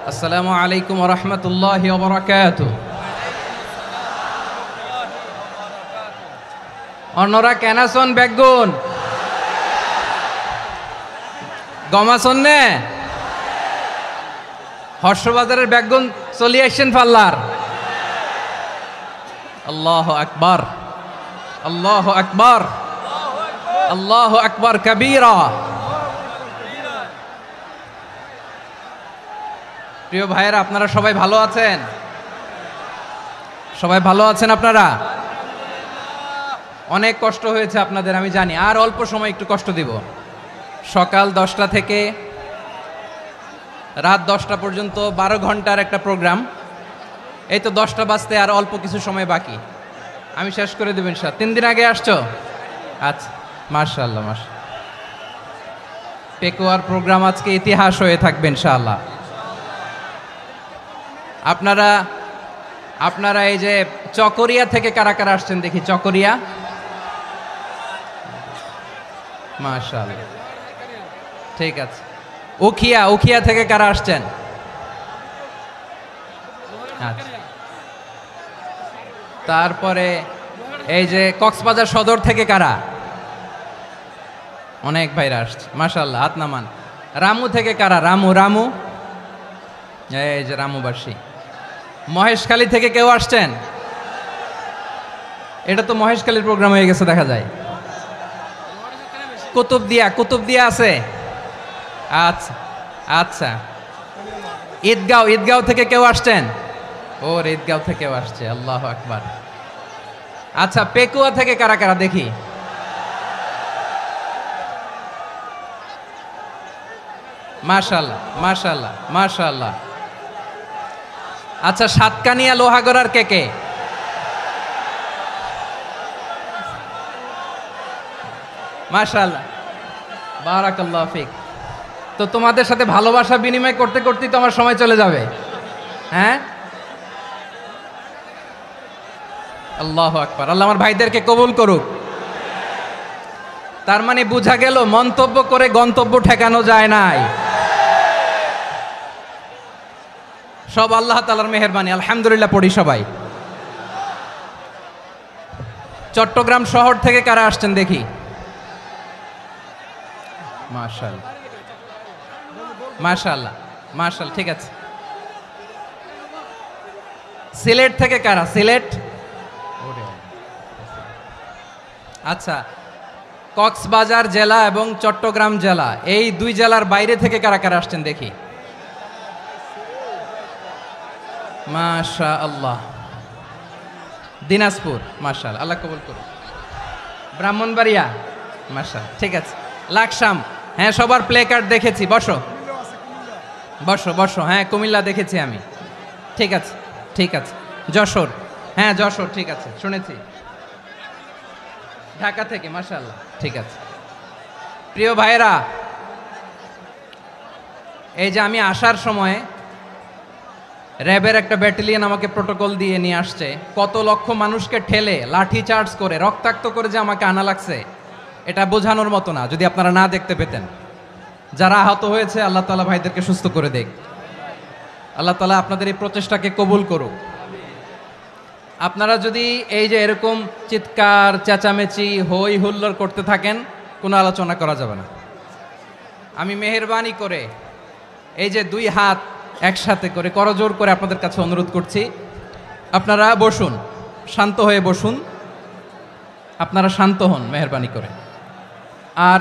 আসসালামু আলাইকুম ওয়া রাহমাতুল্লাহি ওয়া বারাকাতুহু। অন্যরা কেন আছেন বেগুন গমাছন নে হর্ষবাজারের বেগুন চলি আসছেন পাল্লার। আল্লাহু আকবার, আল্লাহু আকবার, আল্লাহু আকবার কবীরা। প্রিয় ভাইয়েরা, আপনারা সবাই ভালো আছেন? সবাই ভালো আছেন? আপনারা অনেক কষ্ট হয়েছে আপনাদের, আমি জানি। আর অল্প সময় একটু কষ্ট দিব। সকাল 10টা থেকে রাত 10টা পর্যন্ত 12 ঘন্টার একটা প্রোগ্রাম। এই তো 10টা বাজতে আর অল্প কিছু সময় বাকি, আমি শেষ করে দেব ইনশাআল্লাহ। 3 দিন আগে আসছো? আচ্ছা, মাশাআল্লাহ মাশাআল্লাহ। পেকুয়ার প্রোগ্রাম আজকে ইতিহাস হয়ে থাকবে ইনশাআল্লাহ। আপনারা এই যে চকরিয়া থেকে কারা কারা আসছেন দেখি? চকরিয়া, মাশাআল্লাহ, ঠিক আছে। উখিয়া থেকে কারা আসছেন? আচ্ছা। তারপরে এই যে কক্সবাজার সদর থেকে কারা? অনেক ভাইরা আসছে, মাশাআল্লাহ, হাত নামান। রামু থেকে কারা? রামু, এই যে রামুবাসী। মহেশখালী থেকে কেউ আসছেন? এটা তো মহেশখালীর প্রোগ্রাম হয়ে গেছে দেখা যায়। কুতুবদিয়া আছে? আচ্ছা আচ্ছা। ঈদগাঁও থেকে কেউ আসছেন? ওর ঈদগাঁও থেকেও আসছে, আল্লাহু আকবার। আচ্ছা, পেকুয়া থেকে কারা কারা দেখি? মাশাআল্লাহ মাশাআল্লাহ মাশাআল্লাহ। আচ্ছা, সাতকানিয়া লোহাগড়ার কে? মাশাআল্লাহ, বারাকাল্লাহু ফিক। তো তোমাদের সাথে ভালোবাসা বিনিময় করতে করতেই তো আমার সময় চলে যাবে। হ্যাঁ, আল্লাহু আকবার। আল্লাহ আমার ভাইদেরকে কবুল করুক। তার মানে বোঝা গেল মন্তব্য করে গন্তব্য ঠেকানো যায় নাই। সব আল্লাহ তাআলার মেহেরবানি, আলহামদুলিল্লাহ পড়ি সবাই। চট্টগ্রাম শহর থেকে কারা আসছেন দেখি? মাশাআল্লাহ মাশাআল্লাহ মাশাআল্লাহ, ঠিক আছে। সিলেট থেকে কারা? সিলেট, আচ্ছা। কক্সবাজার জেলা এবং চট্টগ্রাম জেলা, এই দুই জেলার বাইরে থেকে কারা কারা আসছেন দেখি? মাশাআল্লাহ। দিনাজপুর, মাশাআল্লাহ, আল্লাহ কবুল করুন। ব্রাহ্মণবাড়িয়া, মাশাআল্লাহ, ঠিক আছে। লাকসাম, হ্যাঁ, সবার প্লে কার্ড দেখেছি। বসো বসো। হ্যাঁ, কুমিল্লা দেখেছি আমি, ঠিক আছে ঠিক আছে। যশোর, হ্যাঁ যশোর, ঠিক আছে, শুনেছি। ঢাকা থেকে, মাশাআল্লাহ, ঠিক আছে। প্রিয় ভাইয়েরা, এই যে আমি আসার সময় র্যাবের একটা ব্যাটালিয়ন আমাকে প্রোটোকল দিয়ে নিয়ে আসছে। কত লক্ষ মানুষকে ঠেলে লাঠি চার্জ করে রক্তাক্ত করে যে আমাকে আনা লাগছে, এটা বোঝানোর মতো না যদি আপনারা না দেখতে পেতেন। যারা আহত হয়েছে, আল্লাহ তাআলা ভাইদেরকে সুস্থ করে দেখ। আল্লাহ তাআলা আপনাদের এই প্রচেষ্টাকে কবুল করুক। আপনারা যদি এই যে এরকম চিৎকার চেঁচামেচি হই হুল্লোড় করতে থাকেন, কোনো আলোচনা করা যাবে না। আমি মেহেরবানি করে এই যে দুই হাত একসাথে করে করজোর করে আপনাদের কাছে অনুরোধ করছি, আপনারা বসুন, শান্ত হয়ে বসুন। আপনারা শান্ত হন মেহেরবানি করে। আর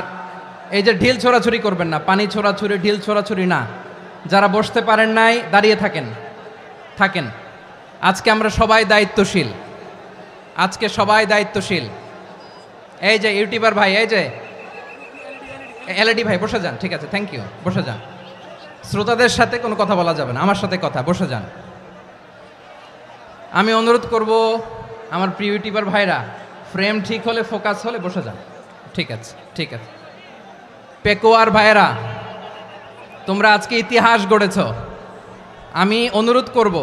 এই যে ঢিল ছোড়াছুরি করবেন না, পানি ছোড়াছুরি, ঢিল ছোড়াছুরি না। যারা বসতে পারেন নাই, দাঁড়িয়ে থাকেন। আজকে আমরা সবাই দায়িত্বশীল, আজকে সবাই দায়িত্বশীল। এই যে ইউটিউবার ভাই, এই যে এলইডি ভাই, বসে যান, ঠিক আছে, থ্যাংক ইউ, বসে যান। শ্রোতাদের সাথে কোনো কথা বলা যাবে না, আমার সাথে কথা, বসে যান। আমি অনুরোধ করব আমার প্রিয় ইউটিউবার ভাইরা, ফ্রেম ঠিক হলে, ফোকাস হলে বসে যান, ঠিক আছে ঠিক আছে। পেকুয়ার ভাইয়েরা, তোমরা আজকে ইতিহাস গড়েছ। আমি অনুরোধ করব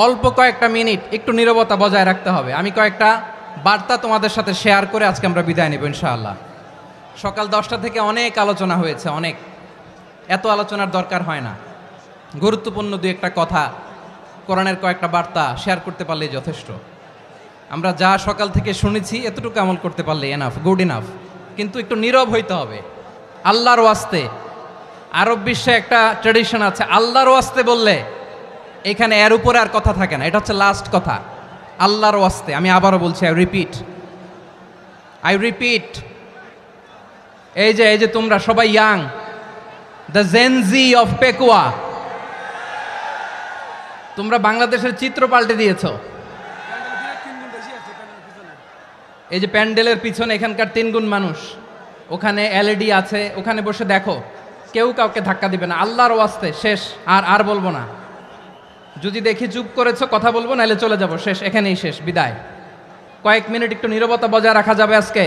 অল্প কয়েকটা মিনিট একটু নীরবতা বজায় রাখতে হবে। আমি কয়েকটা বার্তা তোমাদের সাথে শেয়ার করে আজকে আমরা বিদায় নেব ইনশাআল্লাহ। সকাল 10টা থেকে অনেক আলোচনা হয়েছে, অনেক, এত আলোচনার দরকার হয় না। গুরুত্বপূর্ণ দুই একটা কথা, কোরআনের কয়েকটা বার্তা শেয়ার করতে পারলেই যথেষ্ট। আমরা যা সকাল থেকে শুনেছি এতটুকু আমল করতে পারলে এনাফ, গুড ইনাফ। কিন্তু একটু নীরব হইতে হবে আল্লাহর ওয়াস্তে। আরব বিশ্বে একটা ট্র্যাডিশন আছে, আল্লাহর ওয়াস্তে বললে এখানে এর উপরে আর কথা থাকে না, এটা হচ্ছে লাস্ট কথা। আল্লাহর ওয়াস্তে, আমি আবারও বলছি, আই রিপিট, এই যে তোমরা সবাই young, the Gen Z of Pekua, তোমরা বাংলাদেশের চিত্র পাল্টে দিয়েছো। এই যে প্যান্ডেলের পিছনে এখানকার 3 গুণ মানুষ, ওখানে এলইডি আছে, ওখানে বসে দেখো, কেউ কাউকে ধাক্কা দিবে না। আল্লাহর ওয়াস্তে শেষ, আর বলবো না। যদি দেখি চুপ করেছো, কথা বলবো, নাহলে চলে যাব, শেষ, এখানেই শেষ, বিদায়। কয়েক মিনিট একটু নীরবতা বজায় রাখা যাবে আজকে?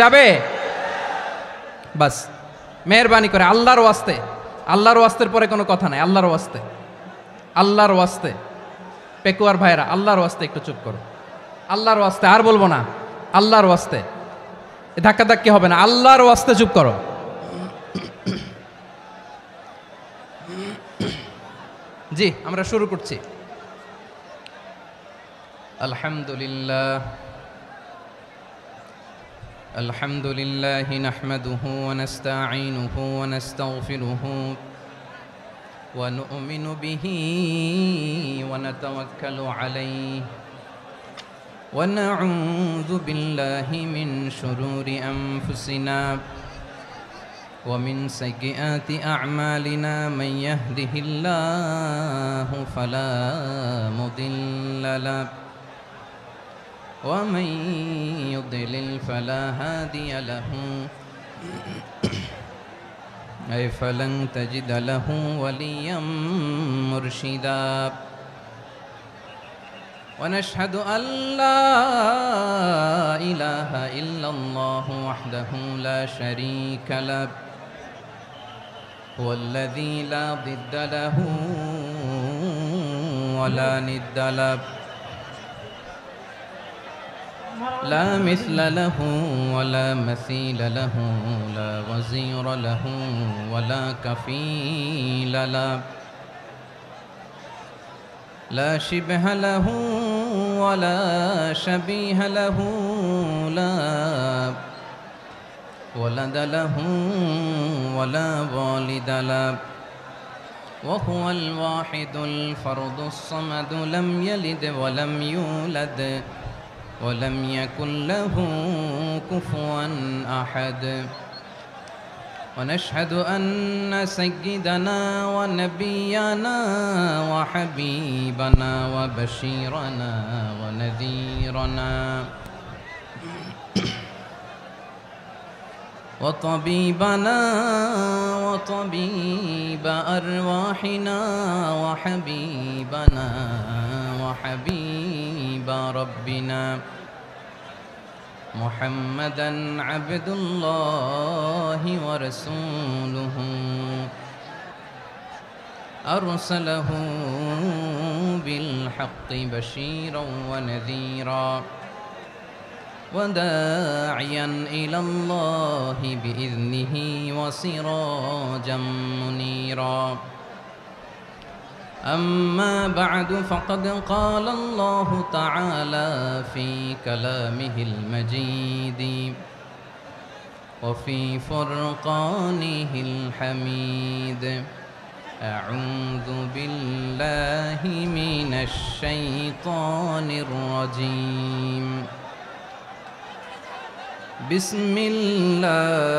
যাবে বাস, মেহরবানি করে আল্লাহর ওয়াস্তে। আল্লাহর ওয়াস্তের পরে কোনো কথা নাই, আল্লাহর ওয়াস্তে। পেকুয়ার ভাইরা, আল্লাহর ওয়াস্তে একটু চুপ করো, আল্লাহর ওয়াস্তে, আর বলবো না, আল্লাহর ওয়াস্তে। ধাক্কাধাক্কি হবে না, আল্লাহর ওয়াস্তে চুপ করো। জি, আমরা শুরু করছি। আলহামদুলিল্লাহ নাহমাদুহু ওয়া নাস্তাঈনুহু ওয়া নাস্তাগফিরুহু ওয়া নু'মিনু বিহি ওয়া নাতাওয়াক্কালু আলাইহি ওয়া নাউযু বিল্লাহি মিন শুরুরি আনফুসিনা ومن سيئات أعمالنا من يهده الله فلا مضل له ومن يضلل فلا هادي له أي فلن تجد له وليا مرشدا ونشهد أن لا إله إلا الله وحده لا شريك له هو الذي لا ضد له ولا ند له لا مثل له ولا مثيل له لا وزير له ولا كفيل له لا شبه له ولا شبيه له لا ولد له ولا والد له وهو الواحد الفرد الصمد لم يلد ولم يولد ولم يكن له كفوا أحد ونشهد أن سيدنا ونبينا وحبيبنا وبشيرنا ونذيرنا وطبيبنا وطبيب أرواحنا وحبيبنا وحبيب ربنا محمدا عبد الله ورسوله أرسله بالحق بشيرا ونذيرا وداعيا إلى الله بإذنه وسراجا منيرا أما بعد فقد قال الله تعالى في كلامه المجيد وفي فرقانه الحميد أعوذ بالله من الشيطان الرجيم بسم الله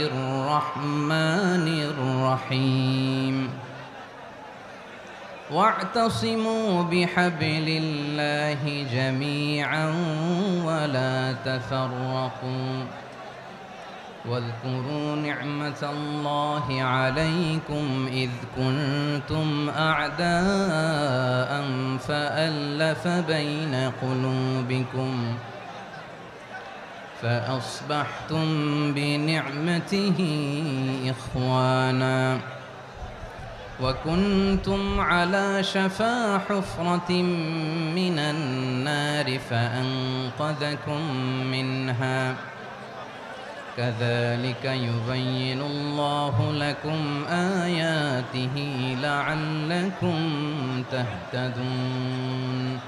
الرحمن الرحيم واعتصموا بحبل الله جميعا ولا تفرقوا واذكروا نعمة الله عليكم إذ كنتم أعداء فألف بين قلوبكم فأصبحتم بنعمته إخوانا وكنتم على شفا حفرة من النار فأنقذكم منها كذلك يبين الله لكم آياته لعلكم تهتدون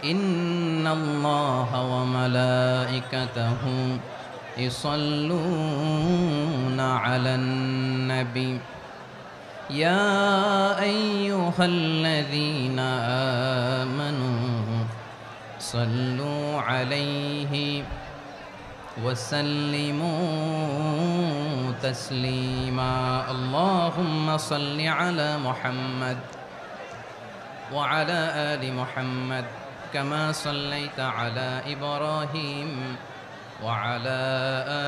إن الله وملائكته يصلون على النبي يا أيها الذين آمنوا صلوا عليه وسلموا تسليما اللهم صل على محمد وعلى آل محمد كما صليت على إبراهيم وعلى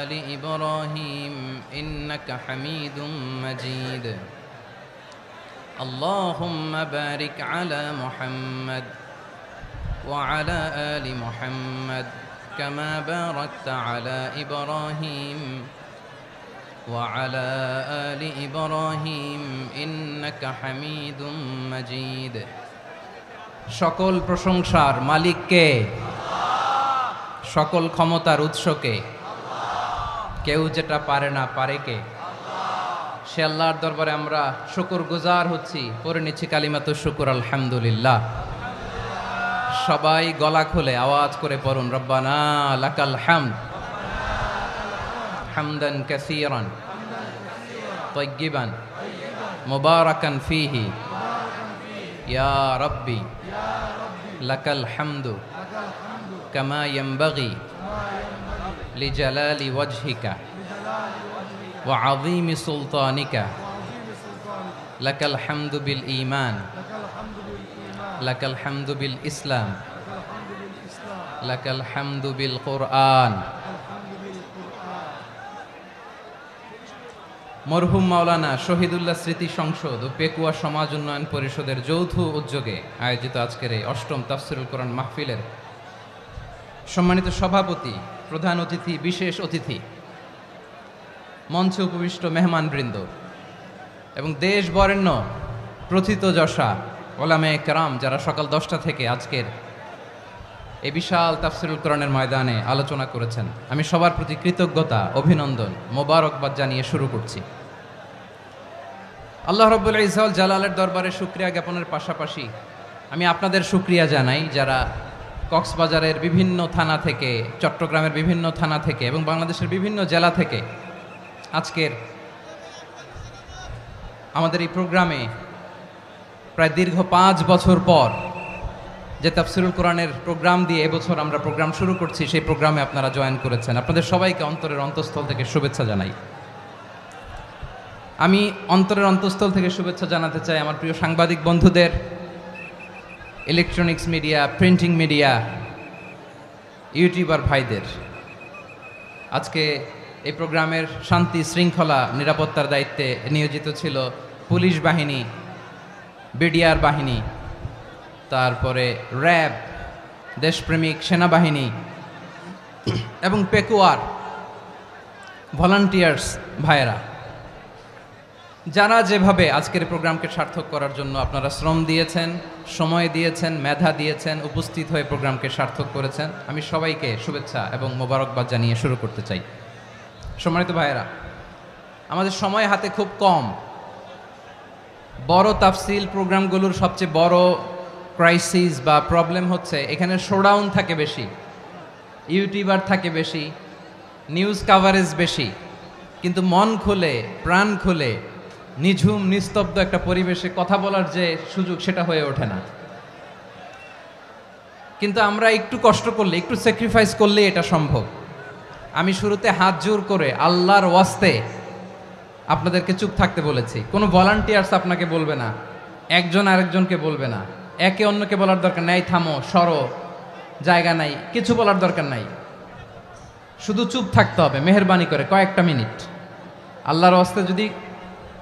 آل إبراهيم إنك حميد مجيد اللهم بارك على محمد وعلى آل محمد كما باركت على إبراهيم وعلى آل إبراهيم إنك حميد مجيد সকল প্রশংসার মালিক কে? সকল ক্ষমতার উৎস কে? কেউ যেটা পারে না পারে কে? সে আল্লাহর দরবারে আমরা শুকরগুজার হচ্ছি, পড়ে নিচ্ছি কালিমাতুশ শুকর আলহামদুলিল্লাহ। সবাই গলা খুলে আওয়াজ করে পড়ুন, রব্বানা লাকাল হামদ হামদান কাসীরান তাইয়্যিবান মুবারাকান ফীহি ইয়া রাব্বি লাকাল হামদু কামা ইয়ানবাগি লিজালালি ওয়াজহিকা ওয়া আযীমি সুলতানিকা লাকাল হামদু বিল ঈমান লাকাল হামদু বিল ইসলাম লাকাল হামদু বিল কুরআন। মরহুম মাওলানা শহীদুল্লাহ স্মৃতি সংসদ ও পেকুয়া সমাজ উন্নয়ন পরিষদের যৌথ উদ্যোগে আয়োজিত আজকের এই অষ্টম তাফসিরুল কোরআন মাহফিলের সম্মানিত সভাপতি, প্রধান অতিথি, বিশেষ অতিথি, মঞ্চে উপবিষ্ট মেহমানবৃন্দ এবং দেশ বরেণ্য প্রথিতযশা ওলামায়ে কেরাম যারা সকাল 10টা থেকে আজকের এই বিশাল তাফসিরুল কোরআনের ময়দানে আলোচনা করেছেন, আমি সবার প্রতি কৃতজ্ঞতা, অভিনন্দন, মোবারকবাদ জানিয়ে শুরু করছি। আল্লাহ রাব্বুল ইজ্জত ওয়াল জালালের দরবারে শুকরিয়া জ্ঞাপনের পাশাপাশি আমি আপনাদের শুকরিয়া জানাই যারা কক্সবাজারের বিভিন্ন থানা থেকে, চট্টগ্রামের বিভিন্ন থানা থেকে এবং বাংলাদেশের বিভিন্ন জেলা থেকে আজকের আমাদের এই প্রোগ্রামে প্রায় দীর্ঘ 5 বছর পর যে তাফসিরুল কোরআনের প্রোগ্রাম দিয়ে এবছর আমরা প্রোগ্রাম শুরু করছি, সেই প্রোগ্রামে আপনারা জয়েন করেছেন। আপনাদের সবাইকে অন্তরের অন্তঃস্থল থেকে শুভেচ্ছা জানাই। আমি অন্তরের অন্তঃস্থল থেকে শুভেচ্ছা জানাতে চাই আমার প্রিয় সাংবাদিক বন্ধুদের, electronics media, printing media, YouTuber ভাইদের। আজকে এই প্রোগ্রামের শান্তি শৃঙ্খলা নিরাপত্তার দায়িত্বে নিয়োজিত ছিল পুলিশ বাহিনী, বিডিআর বাহিনী, তারপরে র্যাব, দেশপ্রেমিক সেনাবাহিনী এবং পেকুয়ার ভলান্টিয়ার্স ভাইয়েরা, যারা যেভাবে আজকের প্রোগ্রামকে সার্থক করার জন্য আপনারা শ্রম দিয়েছেন, সময় দিয়েছেন, মেধা দিয়েছেন, উপস্থিত হয়ে প্রোগ্রামকে সার্থক করেছেন, আমি সবাইকে শুভেচ্ছা এবং মোবারকবাদ জানিয়ে শুরু করতে চাই। সম্মানিত ভাইয়েরা, আমাদের সময় হাতে খুব কম। বড় তাফসিল প্রোগ্রামগুলোর সবচেয়ে বড় ক্রাইসিস বা প্রবলেম হচ্ছে এখানে শোডাউন থাকে বেশি, ইউটিউবার থাকে বেশি, নিউজ কাভারেজ বেশি, কিন্তু মন খুলে, প্রাণ খুলে, নিঝুম নিস্তব্ধ একটা পরিবেশে কথা বলার যে সুযোগ, সেটা হয়ে ওঠে না। কিন্তু আমরা একটু কষ্ট করলে, একটু স্যাক্রিফাইস করলে এটা সম্ভব। আমি শুরুতে হাত জোর করে আল্লাহর ওয়াস্তে আপনাদেরকে চুপ থাকতে বলেছি। কোনো ভলান্টিয়ার্স আপনাকে বলবে না, একজন আরেকজনকে বলবে না, একে অন্যকে বলার দরকার নাই, থামো, সরো, জায়গা নাই, কিছু বলার দরকার নাই, শুধু চুপ থাকতে হবে মেহেরবানি করে কয়েকটা মিনিট। আল্লাহর ওয়াস্তে যদি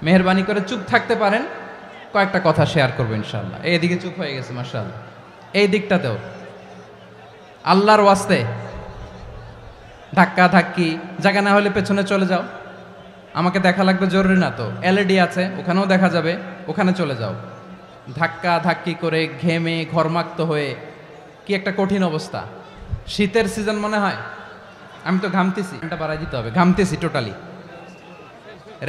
মেহেরবানি করে চুপ থাকতে পারেন, কয়েকটা কথা শেয়ার করবো ইনশাআল্লাহ। এইদিকে চুপ হয়ে গেছে মাশাআল্লাহ, এই দিকটাতেও আল্লাহর ওয়াস্তে ধাক্কা ধাক্কি জায়গা না হলে পেছনে চলে যাও, আমাকে দেখা লাগবে জরুরি না তো, এলইডি আছে ওখানেও দেখা যাবে, ওখানে চলে যাও। ধাক্কা ধাক্কি করে ঘেমে ঘরমাক্ত হয়ে কি একটা কঠিন অবস্থা। শীতের সিজন মনে হয়, আমি তো ঘামতেছি, এটা বাড়াই দিতে হবে, ঘামতেছি টোটালি।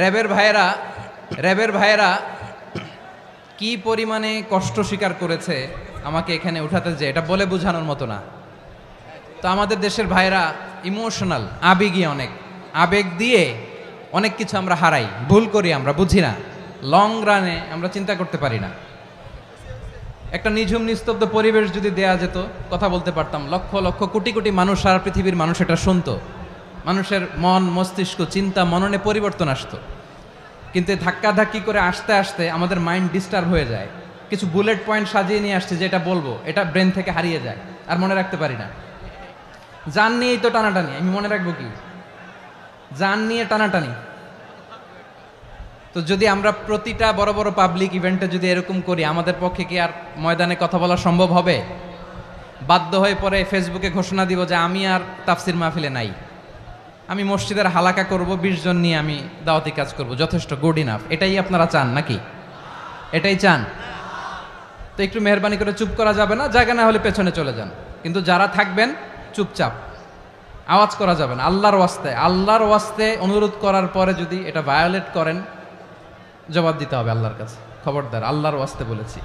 র্যাবের ভাইয়েরা কি পরিমাণে কষ্ট স্বীকার করেছে আমাকে এখানে উঠাতে, যে এটা বলে বোঝানোর মতো না। তো আমাদের দেশের ভাইরা ইমোশনাল, আবেগী, অনেক আবেগ দিয়ে অনেক কিছু আমরা হারাই, ভুল করি, আমরা বুঝি না, লং রানে আমরা চিন্তা করতে পারি না। একটা নিঝুম নিস্তব্ধ পরিবেশ যদি দেয়া যেত, কথা বলতে পারতাম, লক্ষ লক্ষ কোটি কোটি মানুষ, সারা পৃথিবীর মানুষ এটা শুনতো, মানুষের মন মস্তিষ্ক চিন্তা মননে পরিবর্তন আসতো। কিন্তু ধাক্কাধাক্কি করে আসতে আসতে আমাদের মাইন্ড ডিস্টার্ব হয়ে যায়। কিছু বুলেট পয়েন্ট সাজিয়ে নিয়ে আসছে, যেটা বলবো এটা ব্রেন থেকে হারিয়ে যায়, আর মনে রাখতে পারি না। জান নিয়েই তো টানাটানি, আমি মনে রাখবো কি? জান নিয়ে টানাটানি। তো যদি আমরা প্রতিটা বড় বড় পাবলিক ইভেন্টে যদি এরকম করি, আমাদের পক্ষে কি আর ময়দানে কথা বলা সম্ভব হবে? বাধ্য হয়ে পরে ফেসবুকে ঘোষণা দিব যে আমি আর তাফসির মাহফিলে নাই, আমি মসজিদের হালাকা করব, 20 জন নিয়ে আমি দাওয়াতি কাজ করব, যথেষ্ট, গুড ইনাফ। এটাই আপনারা চান নাকি? এটাই চান? তো একটু মেহরবানি করে চুপ করা যাবে না? জায়গা না হলে পেছনে চলে যান, কিন্তু যারা থাকবেন চুপচাপ, আওয়াজ করা যাবে না। আল্লাহর ওয়াস্তে অনুরোধ করার পরে যদি এটা ভায়োলেট করেন, জবাব দিতে হবে আল্লাহর কাছে। খবরদার, আল্লাহর ওয়াস্তে বলেছি,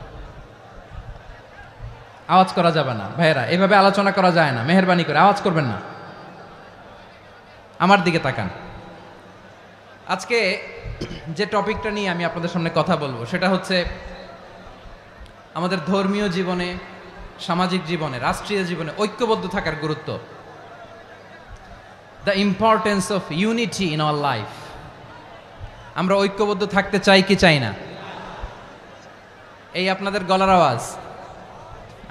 আওয়াজ করা যাবে না। ভাইয়েরা, এভাবে আলোচনা করা যায় না, মেহরবানি করে আওয়াজ করবেন না। আমার দিকে তাকান। আজকে যে টপিকটা নিয়ে আমি আপনাদের সামনে কথা বলবো, সেটা হচ্ছে আমাদের ধর্মীয় জীবনে, সামাজিক জীবনে, রাষ্ট্রীয় জীবনে ঐক্যবদ্ধ থাকার গুরুত্ব। The importance of unity in our life. আমরা ঐক্যবদ্ধ থাকতে চাই কি চাই না? এই আপনাদের গলার আওয়াজ।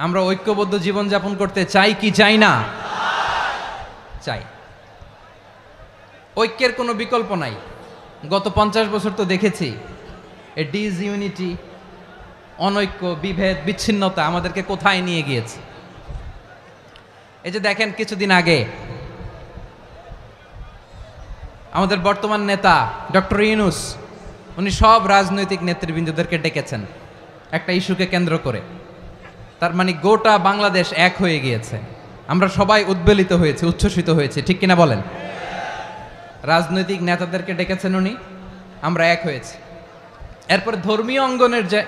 আমরা ঐক্যবদ্ধ জীবনযাপন করতে চাই কি চাই না? চাই। ঐক্যের কোনো বিকল্প নাই। গত 50 বছর তো দেখেছি এই ডিসইউনিটি, অনৈক্য, বিভেদ, বিচ্ছিন্নতা আমাদেরকে কোথায় নিয়ে গিয়েছে। এই যে দেখেন, কিছুদিন আগে আমাদের বর্তমান নেতা ডক্টর ইউনূস, উনি সব রাজনৈতিক নেতৃবৃন্দদেরকে ডেকেছেন একটা ইস্যুকে কেন্দ্র করে। তার মানে গোটা বাংলাদেশ এক হয়ে গিয়েছে। আমরা সবাই উদ্বেলিত হয়েছে, উচ্ছ্বসিত হয়েছে, ঠিক কিনা বলেন? রাজনৈতিক নেতাদেরকে ডেকেছেন উনি, আমরা এক হয়েছি। এরপরে ধর্মীয় অঙ্গনের যে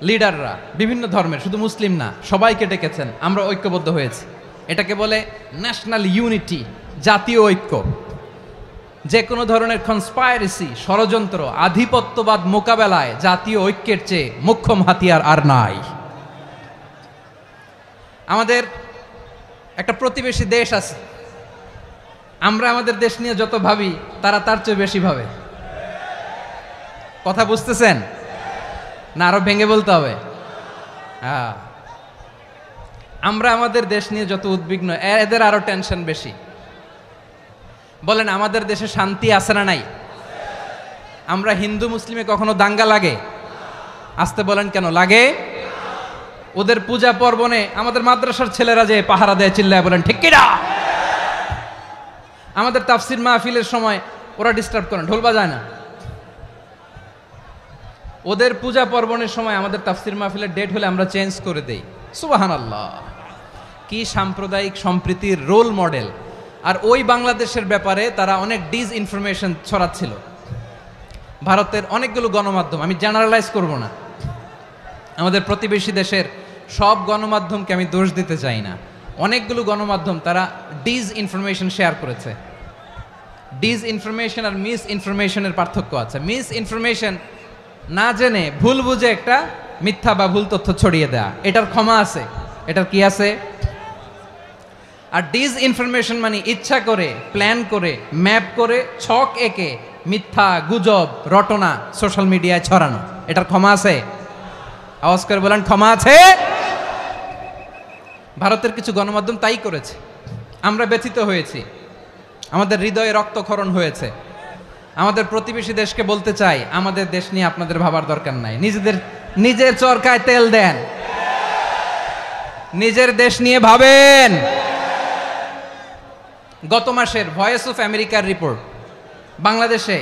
লিডাররা, বিভিন্ন ধর্মের, শুধু মুসলিম না, সবাইকে ডেকেছেন, আমরা ঐক্যবদ্ধ হয়েছি। এটাকে বলে ন্যাশনাল ইউনিটি, জাতীয় ঐক্য। যে কোনো ধরনের কনস্পাইরেসি, ষড়যন্ত্র, আধিপত্যবাদ মোকাবেলায় জাতীয় ঐক্যের চেয়ে মোক্ষম হাতিয়ার আর নাই। আমাদের একটা প্রতিবেশী দেশ আছে, আমরা আমাদের দেশ নিয়ে যত ভাবি, তারা তার চেয়ে বেশি ভাবে। কথা বুঝতেছেন না? আরো ভেঙে বলতে হবে। আমরা আমাদের দেশ নিয়ে যত উদ্বিগ্ন, এদের আরো টেনশন বেশি। বলেন, আমাদের দেশে শান্তি আছে না নাই? আমরা হিন্দু মুসলিমে কখনো দাঙ্গা লাগে? আসতে বলেন, কেন লাগে? ওদের পূজা পার্বণে আমাদের মাদ্রাসার ছেলেরা যে পাহারা দেয়, চিল্লায় বলেন ঠিক কিনা? আমাদের তাফসির মাহফিলের সময় ওরা ডিস্টার্ব করেন, ঢোল বাজায় না। ওদের পূজা পার্বণের সময় আমাদের তাফসির মাহফিলের ডেট হলে আমরা চেঞ্জ করে দেই। সুবহানাল্লাহ, কি সাম্প্রদায়িক সম্প্রীতির রোল মডেল। আর ওই বাংলাদেশের ব্যাপারে তারা অনেক ডিসইনফরমেশন ছড়াচ্ছিল। ভারতের অনেকগুলো গণমাধ্যম, আমি জেনারেলাইজ করব না, আমাদের প্রতিবেশী দেশের সব গণমাধ্যমকে আমি দোষ দিতে চাই না, অনেকগুলো গণমাধ্যম তারা ডিসইনফরমেশন শেয়ার করেছে। ডিসইনফরমেশন আর মিস ইনফরমেশনের পার্থক্য আছে। মিস ইনফরমেশন না জেনে ভুল বুঝে একটা মিথ্যা বা ভুল তথ্য ছড়িয়ে দেয়া, এটার ক্ষমা আছে, এটার কি আছে? আর ডিসইনফরমেশন মানে ইচ্ছা করে, প্ল্যান করে, ম্যাপ করে, ছক এঁকে মিথ্যা, গুজব, রটনা সোশ্যাল মিডিয়ায় ছড়ানো, এটার ক্ষমা আছে? আওয়াজ করে বলেন, ক্ষমা আছে? ভারতের কিছু গণমাধ্যম তাই করেছে, আমরা ব্যথিত হয়েছি, আমাদের হৃদয়ে রক্তক্ষরণ হয়েছে। আমাদের প্রতিবেশী দেশকে বলতে চাই, আমাদের দেশ নিয়ে আপনাদের ভাবার দরকার নাই, নিজের চরকায় তেল দেন, নিজের দেশ নিয়ে ভাবেন। গত মাসের ভয়েস অফ আমেরিকার রিপোর্ট, বাংলাদেশে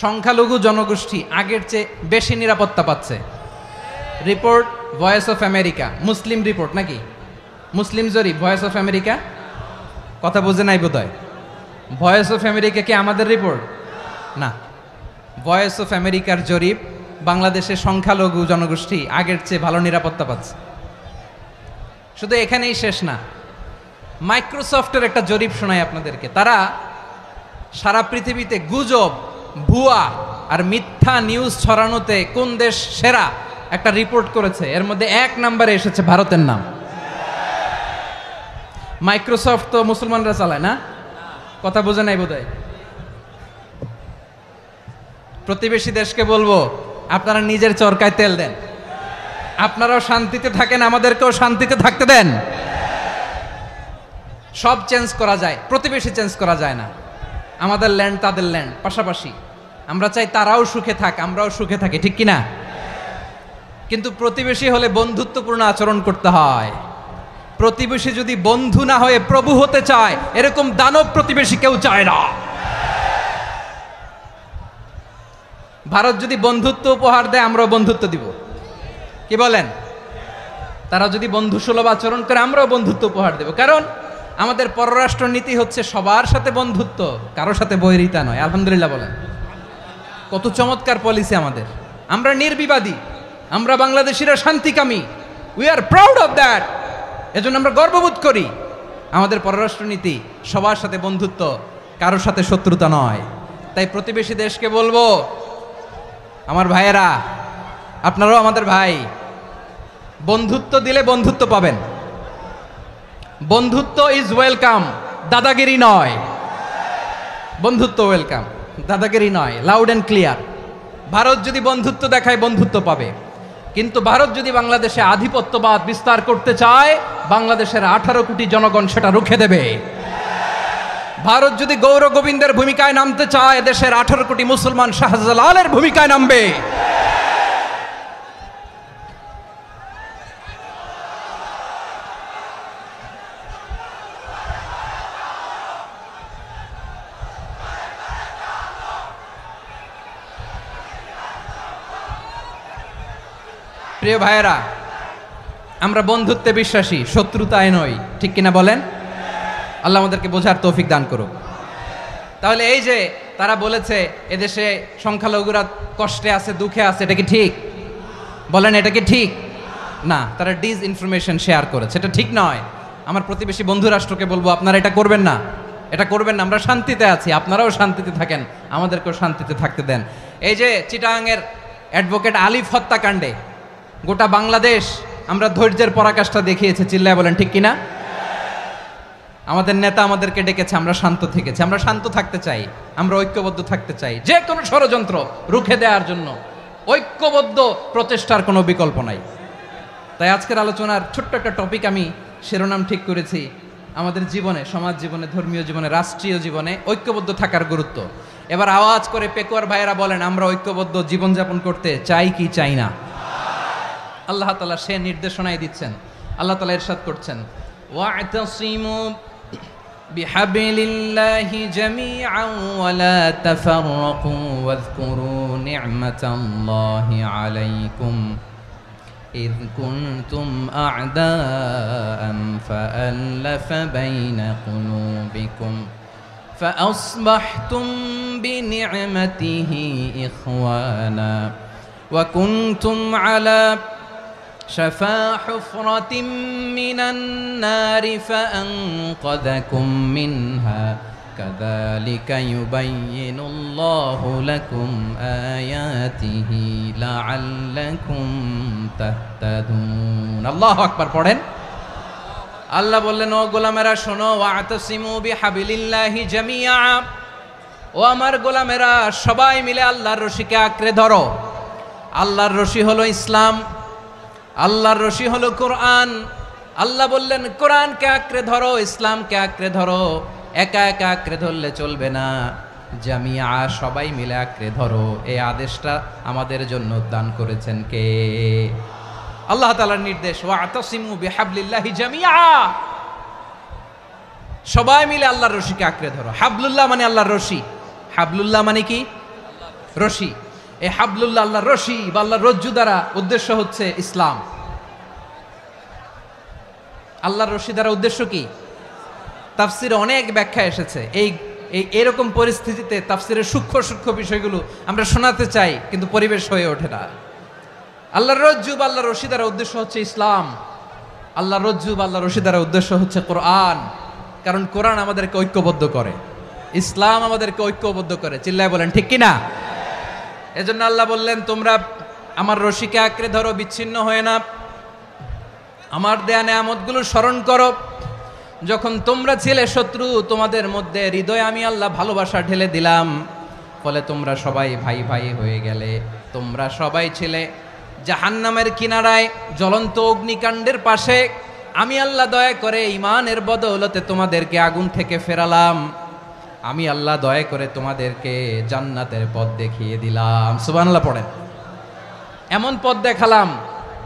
সংখ্যালঘু জনগোষ্ঠী আগের চেয়ে বেশি নিরাপত্তা পাচ্ছে। Report voice of America, Muslim report নাকি? মুসলিম জরিপ, ভয়েস অফ আমেরিকা। কথা বুঝে নাই বোধহয়। ভয়েস অফ আমেরিকা কি আমাদের রিপোর্ট না, ভয়েস অফ আমেরিকার জরিপ বাংলাদেশের সংখ্যালঘু জনগোষ্ঠী আগের চেয়ে ভালো নিরাপত্তা পাচ্ছে। শুধু এখানেই শেষ না, মাইক্রোসফটের একটা জরিপ শোনায় আপনাদেরকে। তারা সারা পৃথিবীতে গুজব, ভুয়া আর মিথ্যা নিউজ ছড়ানোতে কোন দেশ সেরা একটা রিপোর্ট করেছে। এর মধ্যে 1 নম্বরে এসেছে ভারতের নাম। মাইক্রোসফট তো মুসলমানরা চালায় না, কথা বোঝে নাই বোধহয়। প্রতিবেশী দেশকে বলবো, আপনারা নিজের চরকায় তেল দেন, আপনারাও শান্তিতে থাকেন, আমাদেরকেও শান্তিতে থাকতে দেন। সব চেঞ্জ করা যায়, প্রতিবেশী চেঞ্জ করা যায় না। আমাদের ল্যান্ড তাদের ল্যান্ড, পাশাপাশি। আমরা চাই তারাও সুখে থাক, আমরাও সুখে থাকি, ঠিক কিনা? কিন্তু প্রতিবেশী হলে বন্ধুত্বপূর্ণ আচরণ করতে হয়। প্রতিবেশী যদি বন্ধু না হয়ে প্রভু হতে চায়, এরকম দানব প্রতিবেশী কেউ চায় না। ভারত যদি বন্ধুত্ব উপহার দেয়, আমরাও বন্ধুত্ব দিব, কি বলেন? তারা যদি বন্ধু সুলভ আচরণ করে, আমরাও বন্ধুত্ব উপহার দেব। কারণ আমাদের পররাষ্ট্র নীতি হচ্ছে সবার সাথে বন্ধুত্ব, কারোর সাথে বৈরিতা নয়। আলহামদুলিল্লাহ বলেন, কত চমৎকার পলিসি আমাদের। আমরা নির্বিবাদী, আমরা বাংলাদেশিরা শান্তিকামী, we are proud of that. এজন্য আমরা গর্ববোধ করি। আমাদের পররাষ্ট্র নীতি সবার সাথে বন্ধুত্ব, কারোর সাথে শত্রুতা নয়। তাই প্রতিবেশী দেশকে বলবো, আমার ভাইয়েরা, আপনারাও আমাদের ভাই, বন্ধুত্ব দিলে বন্ধুত্ব পাবেন। বন্ধুত্ব ইজ ওয়েলকাম, দাদাগিরি নয়। বন্ধুত্ব ওয়েলকাম, দাদাগিরি নয়, লাউড অ্যান্ড ক্লিয়ার। ভারত যদি বন্ধুত্ব দেখায়, বন্ধুত্ব পাবে। কিন্তু ভারত যদি বাংলাদেশে আধিপত্যবাদ বিস্তার করতে চায়, বাংলাদেশের 18 কোটি জনগণ সেটা রুখে দেবে। ভারত যদি গৌর গোবিন্দের ভূমিকায় নামতে চায়, দেশের 18 কোটি মুসলমান শাহজালালের ভূমিকায় নামবে। প্রিয় ভাইয়েরা, আমরা বন্ধুত্বে বিশ্বাসী, শত্রুতায় নই, ঠিক কিনা বলেন? আল্লাহ আমাদেরকে বোঝার তৌফিক দান করুক। তাহলে এই যে তারা বলেছে এদেশে সংখ্যালঘুরা কষ্টে আছে, দুঃখে আছে, এটা কি ঠিক? বলেন, এটা কি ঠিক? না, তারা ডিসইনফরমেশন শেয়ার করেছে, এটা ঠিক নয়। আমার প্রতিবেশী বন্ধু রাষ্ট্রকে বলবো, আপনারা এটা করবেন না, এটা করবেন না। আমরা শান্তিতে আছি, আপনারাও শান্তিতে থাকেন, আমাদেরকেও শান্তিতে থাকতে দেন। এই যে চিটাগাংয়ের অ্যাডভোকেট আলিফ হত্যাকাণ্ডে গোটা বাংলাদেশ আমরা ধৈর্যের পরাকাষ্ঠা দেখিয়েছে, চিল্লায় বলেন ঠিক কিনা? আমাদের নেতা আমাদেরকে ডেকেছে, আমরা শান্ত থেকেছি। আমরা শান্ত থাকতে চাই, আমরা ঐক্যবদ্ধ থাকতে চাই। যে কোনো ষড়যন্ত্র রুখে দেওয়ার জন্য ঐক্যবদ্ধ প্রচেষ্টার কোনো বিকল্প নাই। তাই আজকের আলোচনার ছোট্ট একটা টপিক আমি শিরোনাম ঠিক করেছি, আমাদের জীবনে, সমাজ জীবনে, ধর্মীয় জীবনে, রাষ্ট্রীয় জীবনে ঐক্যবদ্ধ থাকার গুরুত্ব। এবার আওয়াজ করে পেকুয়ার ভাইয়েরা বলেন, আমরা ঐক্যবদ্ধ জীবনযাপন করতে চাই কি চাই না? আল্লাহ তাআলা সে নির্দেশনাই দিচ্ছেন। আল্লাহ তাআলা ইরশাদ করছেন, ওয়া'তাসিমু বিহাবলিল্লাহি জামিআন ওয়া লা তাফাররাকু ওয়াযকুরু নি'মাতাল্লাহি আলাইকুম إذ كنتم أعداء فألف بين قلوبكم فأصبحتم بنعمته إخوانا وكنتم على شفا حفرة من النار فأنقذكم منها كذلك يبين الله لكم آياته لعلكم تهتدون الله أكبر পড়েন। আল্লাহ বললেন, ও গোলামেরা শোনো, ওয়া'তাসিমু বিহাবিলিল্লাহি জামিআ, ও আমার গোলামেরা সবাই মিলে আল্লাহর রশিকে আঁকড়ে ধরো। আল্লাহর রশি হলো ইসলাম, আল্লাহর রশি হলো কোরআন। আল্লাহ বললেন, কোরআনকে আঁকড়ে ধরো, ইসলামকে আঁকড়ে ধরো। একা একা আঁকড়ে ধরলে চলবে না, জামিয়া, সবাই মিলে আঁকড়ে ধরো। এই আদেশটা আমাদের জন্য দান করেছেন কে? আল্লাহ তাআলার নির্দেশ, ওয়া'তাসিমু বিহাবলিল্লাহি জামিআ, সবাই মিলে আল্লাহর রশিকে আঁকড়ে ধরো। হাবলুল্লাহ মানে আল্লাহর রশি। হাবলুল্লাহ মানে কি? রশি। এই হাবলুল্লাহ আল্লাহর রশি বা আল্লাহর রজ্জু দ্বারা উদ্দেশ্য হচ্ছে ইসলাম। আল্লাহর রশি দ্বারা উদ্দেশ্য কি? তাফসিরে অনেক ব্যাখ্যা এসেছে। এরকম পরিস্থিতিতে তাফসিরের সূক্ষ্ম সূক্ষ্ম বিষয়গুলো আমরা শোনাতে চাই, কিন্তু পরিবেশ হয়ে ওঠে না। আল্লাহর রজ্জুব, আল্লাহর রশি দ্বারা উদ্দেশ্য হচ্ছে ইসলাম। আল্লাহর রজ্জুব, আল্লাহর রশি দ্বারা উদ্দেশ্য হচ্ছে কোরআন। কারণ কোরআন আমাদেরকে ঐক্যবদ্ধ করে, ইসলাম আমাদেরকে ঐক্যবদ্ধ করে। চিল্লায় বলেন ঠিক কিনা? এজন্য আল্লাহ বললেন, তোমরা আমার রশিকে আঁকড়ে ধরো, বিচ্ছিন্ন হয়ে না। আমার দেয়া নেয়ামতগুলো স্মরণ করো। যখন তোমরা ছিলে শত্রু, তোমাদের মধ্যে হৃদয়ে আমি আল্লাহ ভালোবাসা ঢেলে দিলাম, ফলে তোমরা সবাই ভাই ভাই হয়ে গেলে। তোমরা সবাই ছিলে জাহান্নামের কিনারায়, জ্বলন্ত অগ্নিকাণ্ডের পাশে। আমি আল্লাহ দয়া করে ঈমানের বদৌলতে তোমাদেরকে আগুন থেকে ফেরালাম। আমি আল্লাহ দয়া করে তোমাদেরকে জান্নাতের পথ দেখিয়ে দিলাম। সুবহানাল্লাহ পড়েন। এমন পথ দেখালাম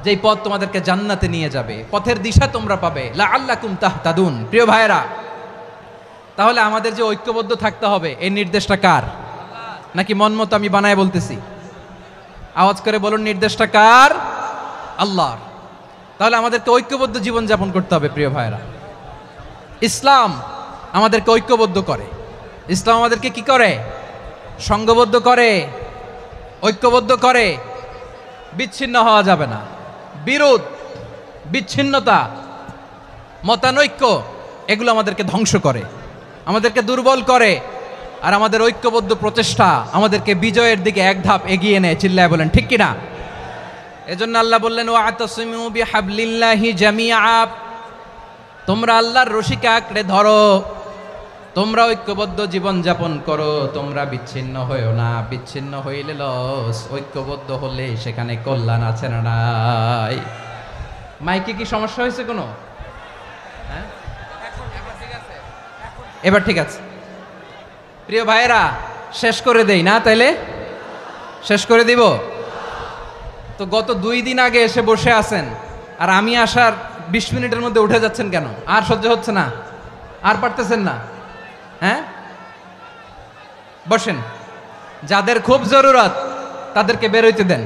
যেই পথ তোমাদেরকে জান্নাতে নিয়ে যাবে, পথের দিশা তোমরা পাবে। লাআল্লাকুম তাহতাদুন। প্রিয় ভাইরা, তাহলে আমাদের যে ঐক্যবদ্ধ থাকতে হবে, এই নির্দেশটা কার? নাকি মন মতো আমি বানায় বলতেছি? আওয়াজ করে বলুন, নির্দেশটা কার? আল্লাহর। তাহলে আমাদেরকে ঐক্যবদ্ধ জীবন যাপন করতে হবে। প্রিয় ভাইরা, ইসলাম আমাদেরকে ঐক্যবদ্ধ করে। ইসলাম আমাদেরকে কি করে? সংঘবদ্ধ করে, ঐক্যবদ্ধ করে। বিচ্ছিন্ন হওয়া যাবে না। বিরোধ, বিচ্ছিন্নতা, মতানৈক্য, এগুলো আমাদেরকে ধ্বংস করে, আমাদেরকে দুর্বল করে। আর আমাদের ঐক্যবদ্ধ প্রচেষ্টা আমাদেরকে বিজয়ের দিকে এক ধাপ এগিয়ে নেয়। চিল্লায় বলেন ঠিক কিনা? এজন্য আল্লাহ বললেন, ওয়াতাসিমু বিহাবলিল্লাহি জামিআ। তোমরা আল্লাহর রশিকে আঁকড়ে ধরো, তোমরা ঐক্যবদ্ধ জীবন যাপন করো, তোমরা বিচ্ছিন্ন হইও না। বিচ্ছিন্ন হইলে লস, ঐক্যবদ্ধ হলে সেখানে কল্যাণ আছে না নাই? মাইকে কি সমস্যা হয়েছে কোনো? হ্যাঁ, এবার ঠিক আছে। প্রিয় ভাইয়েরা, শেষ করে দেই না? তাইলে শেষ করে দিব তো। গত 2 দিন আগে এসে বসে আছেন, আর আমি আসার 20 মিনিটের মধ্যে উঠে যাচ্ছেন কেন? আর সহ্য হচ্ছে না? আর পারতেছেন না? হ্যাঁ, বসেন। যাদের খুব জরুরত তাদেরকে বেরোইতে দেন।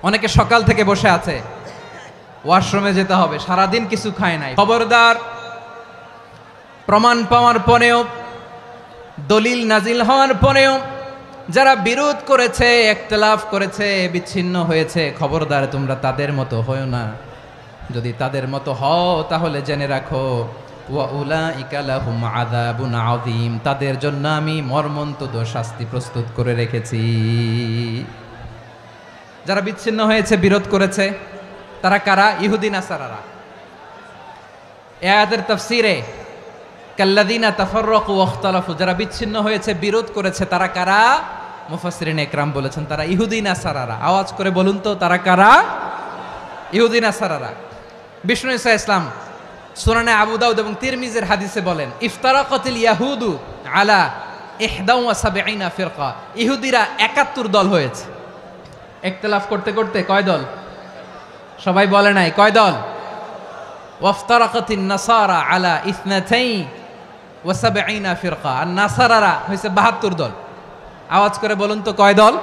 অনেকে সকাল থেকে বসে আছে, ওয়াশরুমে যেতে হবে, সারাদিন কিছু খায় নাই। খবরদার, প্রমাণ পাওয়ার পরেও, দলিল নাজিল হওয়ার পরেও যারা বিরোধ করেছে, ইখতিলাফ করেছে, বিচ্ছিন্ন হয়েছে, খবরদার তোমরা তাদের মতো হও না। যদি তাদের মতো হও তাহলে জেনে রাখো, ওয়া উলাইকা লাহুম আযাবুন আযীম। তাদের জন্য আমি মর্মন্তুদ শাস্তি প্রস্তুত করে রেখেছি। যারা বিচ্ছিন্ন হয়েছে, বিরোধ করেছে, তারা কারা? ইহুদি নাসারারা। এই আয়াতের তাফসীরে কাল্লাযীনা তাফাররাকু ওয়াখতালাফু, যারা বিচ্ছিন্ন হয়েছে, বিরোধ করেছে, তারা কারা? মুফাসসিরিন ইকরাম বলেছেন তারা ইহুদি নাসারারা। আওয়াজ করে বলুন তো, তারা কারা? ইহুদি নাসারারা। বিষ্ণু ঈসা ইসলাম সুনানে আবু দাউদ এবং তিরমিজির হাদিসে বলেন, ইফতারাকাতিল ইয়াহুদু আলা 71 ফিরকা। ইহুদিরা 71 দল হয়েছে। ইখতিলাফ করতে করতে কয় দল? সবাই বলে নাই, কয় দল? ওয়াফতারাকাতিন নাসারা আলা 72 ফিরকা। আর নাসারারা হয়েছে 72 দল। আওয়াজ করে বলুন তো, কয় দল?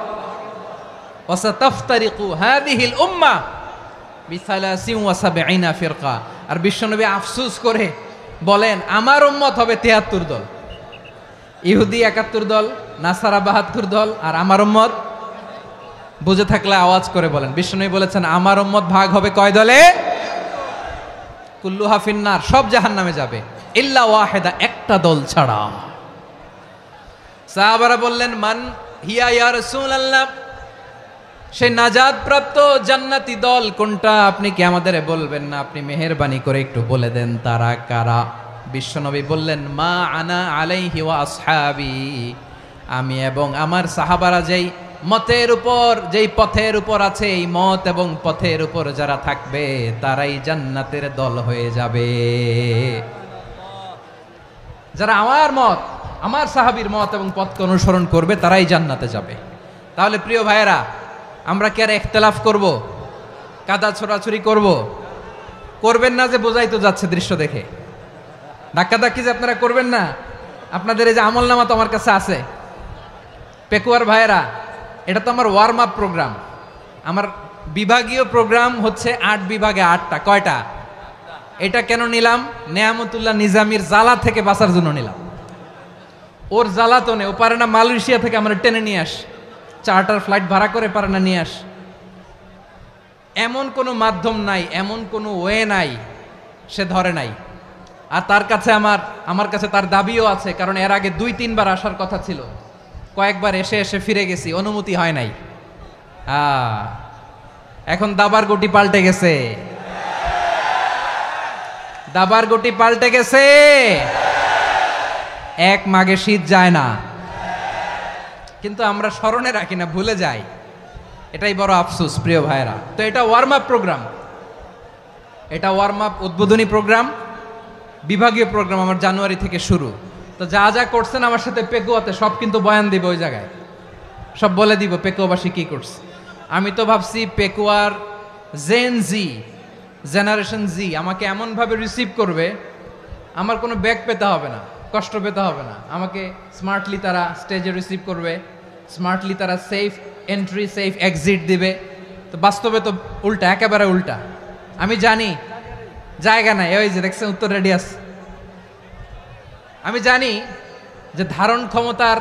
ওয়াসাতাফতারিকু হাদিহিল উম্মাহ বি73 ফিরকা। আর বিশ্বনবী আফসোস করে বলেন, আমার উম্মত হবে 73 দল। ইহুদি 71 দল, নাসারা 72 দল, আর আমার উম্মত? বুঝে থাকলে আওয়াজ করে বলেন। বিশ্বনবী বলেছেন, আমার উম্মত ভাগ হবে কয় দলে? কুল্লুহা ফিন্নার, সব জাহান্নামে যাবে, ইল্লা ওয়াহিদা, একটা দল ছাড়া। সাহাবারা বললেন, মান হিয়া ইয়া রাসূলুল্লাহ, সেই নাজাত প্রাপ্ত জান্নাতি দল কোনটা? আপনি কি আমাদের বলবেন না? আপনি মেহেরবানি করে একটু বলে দেন তারা কারা। বিশ্বনবী বললেন, মা আনা আলাইহি ওয়া আসহাবি, আমি এবং আমার সাহাবারা যেই মতের উপর, যেই পথের উপর আছে, এই মত এবং পথের উপর যারা থাকবে তারাই জান্নাতের দল হয়ে যাবে। যারা আমার মত, আমার সাহাবীর মত এবং পথকে অনুসরণ করবে তারাই জান্নাতে যাবে। তাহলে প্রিয় ভাইয়েরা, আমরা কি আর ইখতিলাফ করব? কাদা ছোড়াছুরি করব? করবেন না যে বোঝাই তো যাচ্ছে দৃশ্য দেখে। ধাক্কাধাক্কি যে আপনারা করবেন না। আপনাদের এই যে আমলনামা তো আমার কাছে আছে। পেকুয়ার ভাইয়েরা, এটা তো আমার ওয়ার্ম আপ প্রোগ্রাম। আমার বিভাগীয় প্রোগ্রাম হচ্ছে 8 বিভাগে 8টা। কয়টা? এটা কেন নিলাম? নেয়ামতুল্লাহ নিজামীর জ্বালা থেকে বাঁচার জন্য নিলাম। ওর জ্বালাতনে ও পারে না মালয়েশিয়া থেকে আমরা টেনে নিয়ে আস, চার্টার ফ্লাইট ভাড়া করে পারে না নিয়ে আস। এমন কোনো মাধ্যম নাই, এমন কোনো ওয়ে নাই, সে ধরে নাই। আর তার কাছে আমার কাছে তার দাবিও আছে, কারণ এর আগে 2-3 বার আসার কথা ছিল, কয়েকবার এসে এসে ফিরে গেছি, অনুমতি হয় নাই। এখন দাবার গুটি পাল্টে গেছে, দাবার গুটি পাল্টে গেছে। এক মাঘে শীত যায় না, কিন্তু আমরা স্মরণে রাখি না, ভুলে যাই। এটাই বড় আফসোস প্রিয় ভাইরা। তো এটা ওয়ার্ম আপ প্রোগ্রাম, এটা ওয়ার্ম আপ উদ্বোধনী প্রোগ্রাম, বিভাগীয় প্রোগ্রাম আমার জানুয়ারি থেকে শুরু। তো যা যা করছেন আমার সাথে পেকুয়াতে সব কিন্তু বয়ান দিব, ওই জায়গায় সব বলে দিব পেকুয়াবাসী কি করছে। আমি তো ভাবছি পেকুয়ার জেনারেশন জি আমাকে এমনভাবে রিসিভ করবে, আমার কোনো ব্যাক পেতে হবে না, কষ্ট পেতে হবে না। আমাকে স্মার্টলি তারা স্টেজে রিসিভ করবে, স্মার্টলি তারা সেফ এন্ট্রি সেফ এক্সিট দিবে। তো বাস্তবে তো উল্টা, একেবারে উল্টা। আমি জানি জায়গা নাই, ওই যে দেখছেন উত্তর রেডিয়াস। আমি জানি যে ধারণ ক্ষমতার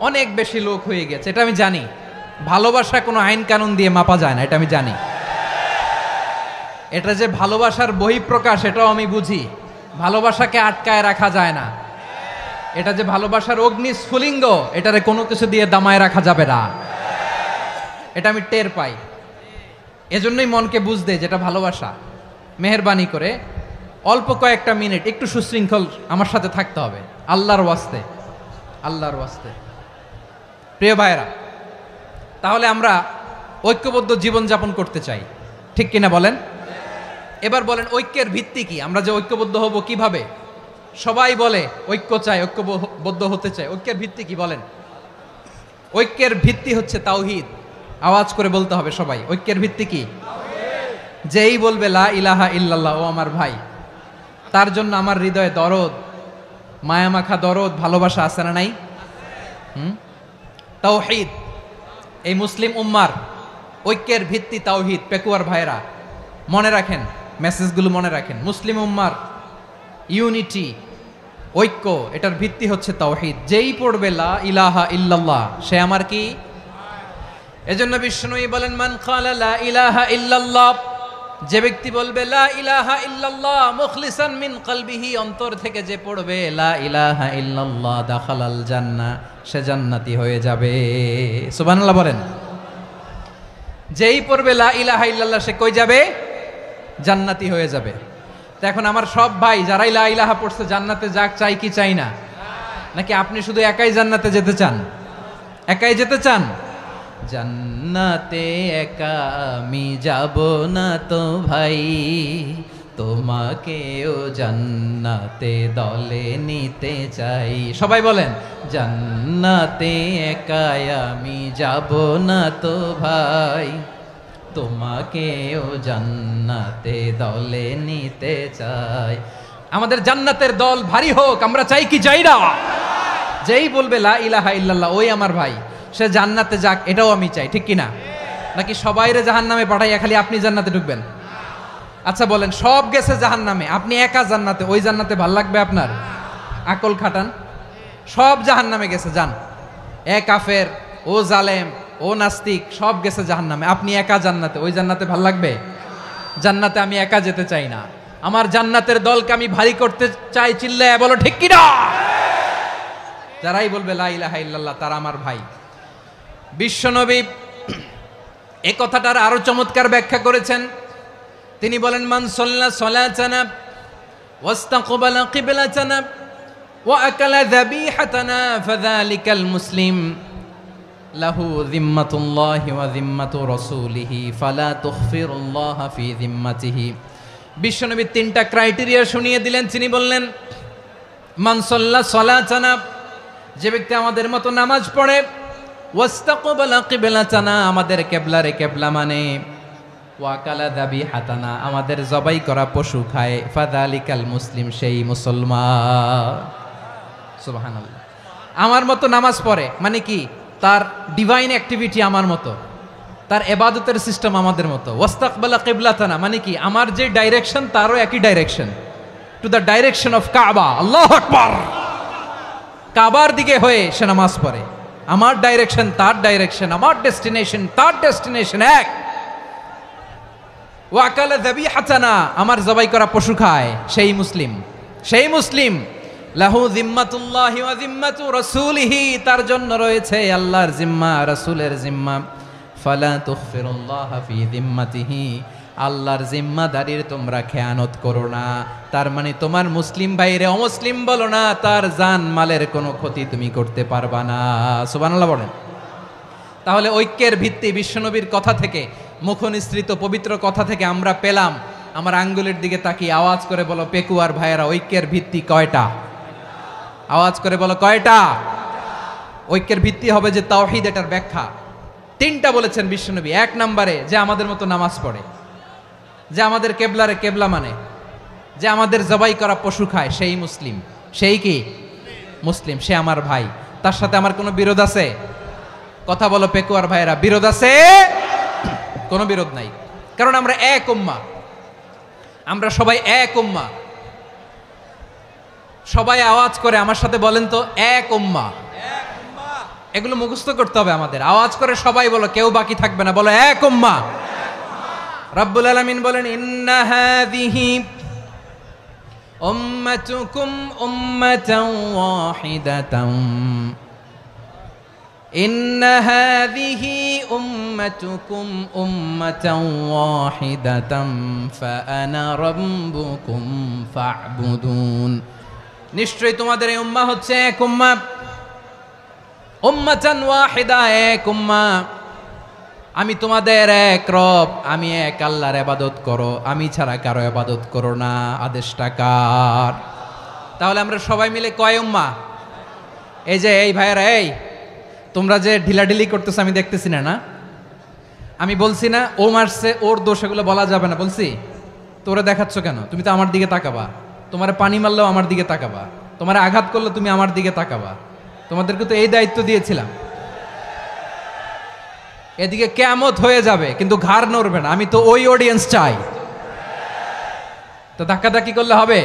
অনেক বেশি লোক হয়ে গেছে, এটা আমি জানি। ভালোবাসা কোনো আইন কানুন দিয়ে মাপা যায় না, এটা আমি জানি। এটা যে ভালোবাসার বহিঃপ্রকাশ, এটাও আমি বুঝি। ভালোবাসাকে আটকায় রাখা যায় না। এটা যে ভালোবাসার অগ্নিস্ফুলিঙ্গ, এটারে কোনো কিছু দিয়ে দামায় রাখা যাবে না, এটা আমি টের পাই। এজন্যই মনকে বুঝতে যেটা ভালোবাসা। মেহেরবানি করে অল্প কয়েকটা মিনিট একটু সুশৃঙ্খল আমার সাথে থাকতে হবে, আল্লাহর ওয়াস্তে, আল্লাহর ওয়াস্তে। প্রিয় ভাইরা, তাহলে আমরা ঐক্যবদ্ধ জীবনযাপন করতে চাই, ঠিক কিনা বলেন? এবার বলেন ঐক্যের ভিত্তি কি? আমরা যে ঐক্যবদ্ধ হব কিভাবে? সবাই বলে ঐক্য চাই, ঐক্যবদ্ধ হতে চাই। ঐক্যের ভিত্তি কি বলেন? ঐক্যের ভিত্তি হচ্ছে তাওহীদ। আওয়াজ করে বলতে হবে সবাই, ঐক্যের ভিত্তি কি? যেই বলবে লা ইলাহা ইল্লাল্লাহ, ও আমার ভাই, তার জন্য আমার হৃদয়ে দরদ, মায়ামাখা দরদ, ভালোবাসা আছে না নাই? তাওহীদ। এই মুসলিম উম্মার ঐক্যের ভিত্তি তাওহীদ। পেকুয়ার ভাইরা মনে রাখেন, মেসেজগুলো মনে রাখেন। মুসলিম উম্মার ইউনিটি, ঐক্য, এটার ভিত্তি হচ্ছে তাওহীদ। যেই পড়বে লা ইলাহা ইল্লাল্লাহ, সে আমার কি? এজন্য বিষ্ণুই বলেন মান ক্বালা লা ইলাহা ইল্লাল্লাহ, যে ব্যক্তি বলবে লা ইলাহা ইল্লাল্লাহ মুখলিসান মিন কলবিহি, অন্তর থেকে যে পড়বে লা ইলাহা ইল্লাল্লাহ, দাখালাল জান্নাহ, সে জান্নাতি হয়ে যাবে। সুবহানাল্লাহ বলেন। যেই পড়বে লা ইলাহা ইল্লাল্লাহ, সে কই যাবে? জান্নাতি হয়ে যাবে। তো এখন আমার সব ভাই যারাই লা ইলাহা পড়ছে জান্নাতে যাক, চাই কি চাই না? নাকি আপনি শুধু একাই জান্নাতে যেতে চান? একাই যেতে চান? জান্নাতে একা আমি যাব না তো ভাই, তোমাকেও জান্নাতে দলে নিতে চাই। সবাই বলেন জান্নাতে একা আমি যাব না তো ভাই, তোমাকেও জান্নাতে দলে নিতে চাই। আমাদের জান্নাতের দল ভারী হোক, আমরা চাই কি চাই না? যেই বলবে লা ইলাহা ইল্লাল্লাহ, ওই আমার ভাই, সে জান্নাতে যাক, এটাও আমি চাই, ঠিক কিনা? নাকি সবাইরে জাহান্নামে পাঠাইয়া খালি আপনি জান্নাতে ঢুকবেন? আচ্ছা বলেন, সব গেছে জাহান্নামে, আপনি একা জান্নাতে, ওই জান্নাতে ভাল লাগবে আপনার? আকল খাটান। সব জাহান্নামে গেছে, যান। এ কাফের, ও জালেম, ও নাস্তিক, সব গেছে জাহান্নামে, আপনি একা জান্নাতে, ওই জান্নাতে ভাল লাগবে? জান্নাতে আমি একা যেতে চাই না, আমার জান্নাতের দলকে আমি ভারী করতে চাই। চিল্লায় বলো ঠিক কিনা? যারাই বলবে লা ইলাহা ইল্লাল্লাহ, তারা আমার ভাই। বিশ্বনবী এই কথাটার আরো চমৎকার ব্যাখ্যা করেছেন। তিনি বলেন মান সাল্লা সালাতানা ওয়াস্তাকবালা কিবলাতানা ওয়া আকালা যাবিহাতানা ফাযালিকাল মুসলিম লাহু যিম্মাতুল্লাহি ওয়া যিম্মাতু রাসূলিহি ফালা তুখফিরুল্লাহা ফি যিম্মাতিহি। বিশ্বনবী তিনটা ক্রাইটেরিয়া শুনিয়ে দিলেন। তিনি বললেন মান সাল্লা সালাতানা, যে ব্যক্তি আমাদের মতো নামাজ পড়ে, ওয়াস্তাকবালা কিবলাতানা, আমাদের কিবলারে কিবলা মানে, ওয়াকালা যাবিহাতানা, আমাদের জবাই করা পশু খায়, ফাযালিকাল মুসলিম, সেই মুসলমান। সুবহানাল্লাহ। আমার মতো নামাজ পড়ে মানে কি? তার ডিভাইন অ্যাক্টিভিটি আমার মতো, তার ইবাদতের সিস্টেম আমাদের মতো। ওয়াস্তাকবালা কিবলাতানা মানে কি, আমার যে ডাইরেকশন তারও একই direction, to the direction of কাবা। আল্লাহু আকবার। কাবার দিকে হয়ে সে নামাজ পড়ে। আমার ডাইরেকশন তার ডাইরেকশন, আমার ডেস্টিনেশন তার ডেস্টিনেশন এক। ওয়াকালা যাবিহাতানা, আমার জবাই করা পশু খায়, সেই মুসলিম, সেই মুসলিম। লাহু জিম্মাতুল্লাহি ওয়া জিম্মাতু রাসূলিহি, তার জন্য রয়েছে আল্লাহর জিম্মা, রাসূলের জিম্মা। ফালা তুগফিরুল্লাহা ফি জিম্মাতিহি, আল্লাহর জিম্মাদারির তোমরা খেয়ানত করো না। তার মানে তোমার মুসলিম ভাইরে অমুসলিম বলো না, তার জান মালের কোনো ক্ষতি তুমি করতে পারবা না। সুবহানাল্লাহ বলেন। তাহলে ঐক্যের ভিত্তি বিশ্বনবীর কথা থেকে, মুখনিসৃত পবিত্র কথা থেকে আমরা পেলাম। আমার আঙ্গুলের দিকে তাকিয়ে আওয়াজ করে বলো পেকুয়ার ভাইয়েরা, ঐক্যের ভিত্তি কয়টা? আওয়াজ করে বলো কয়টা? ঐক্যের ভিত্তি হবে যে তাওহীদ, এটার ব্যাখ্যা তিনটা বলেছেন বিশ্বনবী। এক নম্বরে যে আমাদের মতো নামাজ পড়ে, যে আমাদের কেবলারে কেবলা মানে, যে আমাদের জবাই করা পশু খায়, সেই মুসলিম। সেই কি মুসলিম, সে আমার ভাই। তার সাথে আমার কোনো বিরোধ আছে? কথা বলো পেকুয়ার ভাইরা, বিরোধ আছে? কোনো বিরোধ নাই, কারণ আমরা এক উম্মাহ, আমরা সবাই এক উম্মাহ। সবাই আওয়াজ করে আমার সাথে বলেন তো, এক উম্মাহ। এগুলো মুখস্থ করতে হবে আমাদের। আওয়াজ করে সবাই বলো, কেউ বাকি থাকবে না, বলো এক উম্মাহ। রব্বুল আলামিন বলেন, ইন্না হাযিহি উম্মাতুকুম উম্মাতান ওয়াহিদাতান, ইন্না হাযিহি উম্মাতুকুম উম্মাতান ওয়াহিদাতান ফাআনা রাব্বুকুম ফা'বুদুন। নিশ্চয়ই তোমাদের এই উম্মাহ হচ্ছে এক উম্মাহ, উম্মাতান ওয়াহিদা, এক উম্মাহ। আমি তোমাদের এক রব, আমি এক আল্লাহর ইবাদত করো, আমি ছাড়া কারো ইবাদত করো না। আদেশটা কার? তাহলে আমরা সবাই মিলে কয় উম্মাহ? এই যে এই ভাইয়েরা, এই তোমরা যে ঢিলাঢিলি করতেছো আমি দেখতেছি না, না আমি বলছি না ও মারছে ওর দোষ, এগুলো বলা যাবে না বলছি? তোরা দেখাচ্ছ কেন? তুমি তো আমার দিকে তাকাবা। তোমারে পানি মারলেও আমার দিকে তাকাবা, তোমারে আঘাত করলে তুমি আমার দিকে তাকাবা। তোমাদেরকে তো এই দায়িত্ব দিয়েছিলাম। এদিকে কিয়ামত হয়ে যাবে কিন্তু ঘাড় নড়বে না, আমি তো ওই অডিয়েন্স চাই। তো ধাক্কাধাক্কি করলে হবে?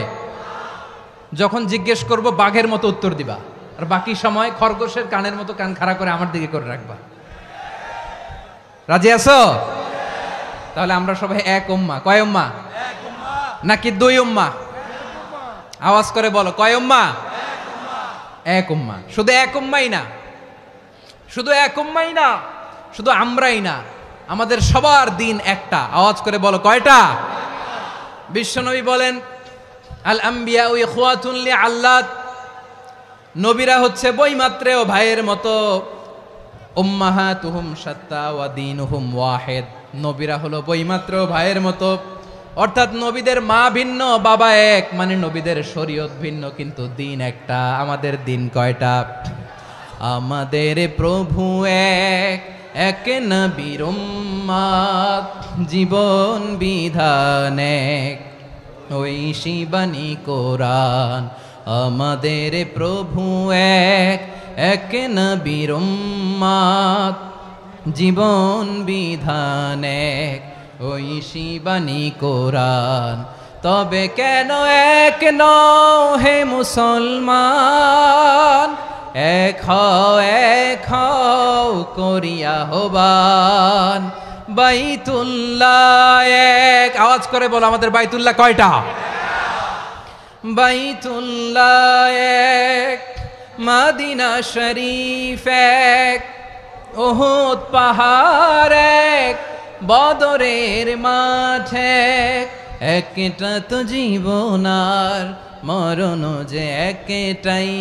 যখন জিজ্ঞেস করব বাঘের মতো উত্তর দিবা, আর বাকি সময় খরগোশের কানের মতো কান খাড়া করে আমার দিকে করে রাখবা। রাজি আছো? তাহলে আমরা সবাই এক উম্মাহ। কয় উম্মাহ? নাকি দুই উম্মাহ? আওয়াজ করে বলো, কয় উম্মাহ? এক উম্মাহ। শুধু এক উম্মাই না, শুধু এক উম্মাই না, শুধু আমরাই না, আমাদের সবার দিন একটা। আওয়াজ করে বলো কয়টা? বিশ্বনবী বলেন, আল আম্বিয়া ইখওয়াতুন লিআল্লাত, নবীরা হচ্ছে বইমাত্রেও ভাইয়ের মতো। উম্মাহাতুহুম শাত্তা ওয়া দীনুহুম ওয়াহিদ, নবীরা হলো বইমাত্রেও ভাইয়ের মতো। অর্থাৎ নবীদের মা ভিন্ন, বাবা এক, মানে নবীদের শরীয়ত ভিন্ন কিন্তু দিন একটা। আমাদের দিন কয়টা? আমাদের প্রভু এক, এক নবীর উম্মাত, জীবন বিধান এক, ওই শিবানী কোরআন। আমাদের প্রভু এক, এক নবীর উম্মাত, জীবন বিধান এক, ওই শিবানী কোরআন। তবে কেন এক নও হে মুসলমান, এক হও করিয়া হবান। বাইতুল্লাহ এক, আওয়াজ করে বলো আমাদের বাইতুল্লাহ কয়টা? বাইতুল্লাহ এক, মদিনা শরীফ এক, উহুদ পাহাড় এক, বদরের মাঠ এক। একটা তো জীবন আর মরণ যে একটাই,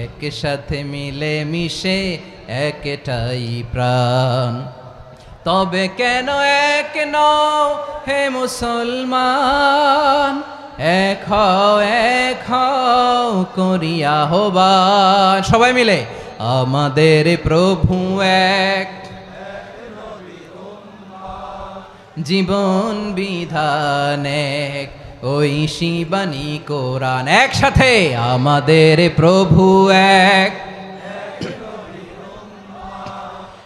একসাথে মিলে মিশে একটাই প্রাণ। তবে কেন এক নও হে মুসলমান, এক হও করিয়া হবান। সবাই মিলে আমাদের প্রভু এক, জীবন বিধান এক, ওই শিবানী কোরআন। একসাথে আমাদের প্রভু এক,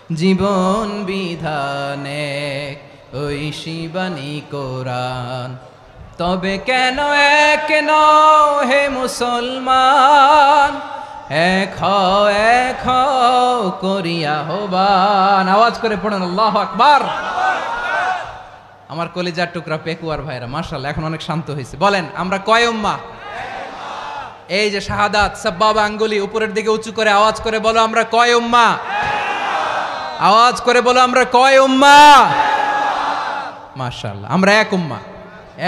জীবন বিধানে ঐশী বাণী কোরআন। তবে কেন এক নও হে মুসলমান, এক হও করিয়া আহ্বান। আওয়াজ করে পড়েন আল্লাহু আকবার। আমার কলিজার টুকরা পেকুয়ার ভাইরা মাশাআল্লাহ এখন অনেক শান্ত হয়েছে। বলেন আমরা কয় উম্মাহ? এই যে শাহাদাত সাব্বাবা আঙ্গুলি উপরের দিকে উঁচু করে আওয়াজ করে বলো আমরা কয় উম্মাহ? আওয়াজ করে বলো আমরা কয় উম্মাহ? মাশাআল্লাহ আমরা এক উম্মাহ,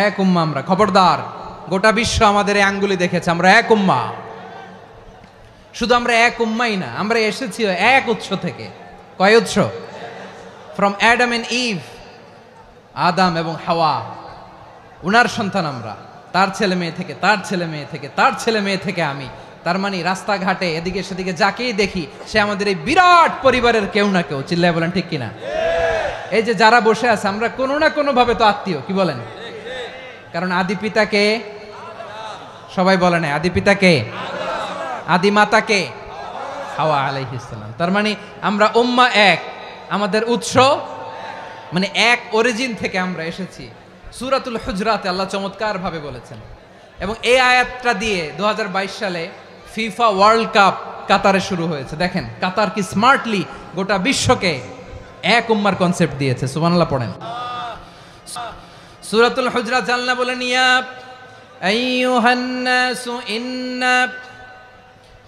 এক উম্মাহ আমরা। খবরদার, গোটা বিশ্ব আমাদের এই আঙ্গুলি দেখেছে, আমরা এক উম্মাহ। শুধু আমরা এক উম্মাই না, আমরা এসেছি এক উৎস থেকে। কয় উৎস? ফ্রম অ্যাডাম এন্ড ইভ, আদম এবং হাওয়া, উনার সন্তান আমরা। তার ছেলে মেয়ে থেকে, তার ছেলে মেয়ে থেকে, তার ছেলে মেয়ে থেকে আমি। তার মানে রাস্তাঘাটে এদিকে সেদিকে যাকেই দেখি সে আমাদের এই বিরাট পরিবারের কেউ না কেউ। চিল্লায় বলেন ঠিক কিনা? এই যে যারা বসে আছে আমরা কোনো না কোনো ভাবে তো আত্মীয়, কি বলেন? কারণ আদি পিতাকে সবাই বলে না, আদি পিতাকে, আদি মাতাকে হাওয়া আলাইহিস সালাম। তার মানে আমরা উম্মাহ এক, আমাদের উৎস মানে এক অরিজিন থেকে আমরা এসেছি। সূরাতুল হুজরাতে আল্লাহ চমৎকার ভাবে বলেছেন। এবং এই আয়াতটা দিয়ে 2022 সালে ফিফা ওয়ার্ল্ড কাপ কাতারে শুরু হয়েছে। দেখেন কাতার কি স্মার্টলি গোটা বিশ্বকে এক উম্মার কনসেপ্ট দিয়েছে। সুবহানাল্লাহ পড়েন। সূরাতুল হুজরাত আল্লাহ বলেন ইয়া আইয়ুহান নাসু ইন্না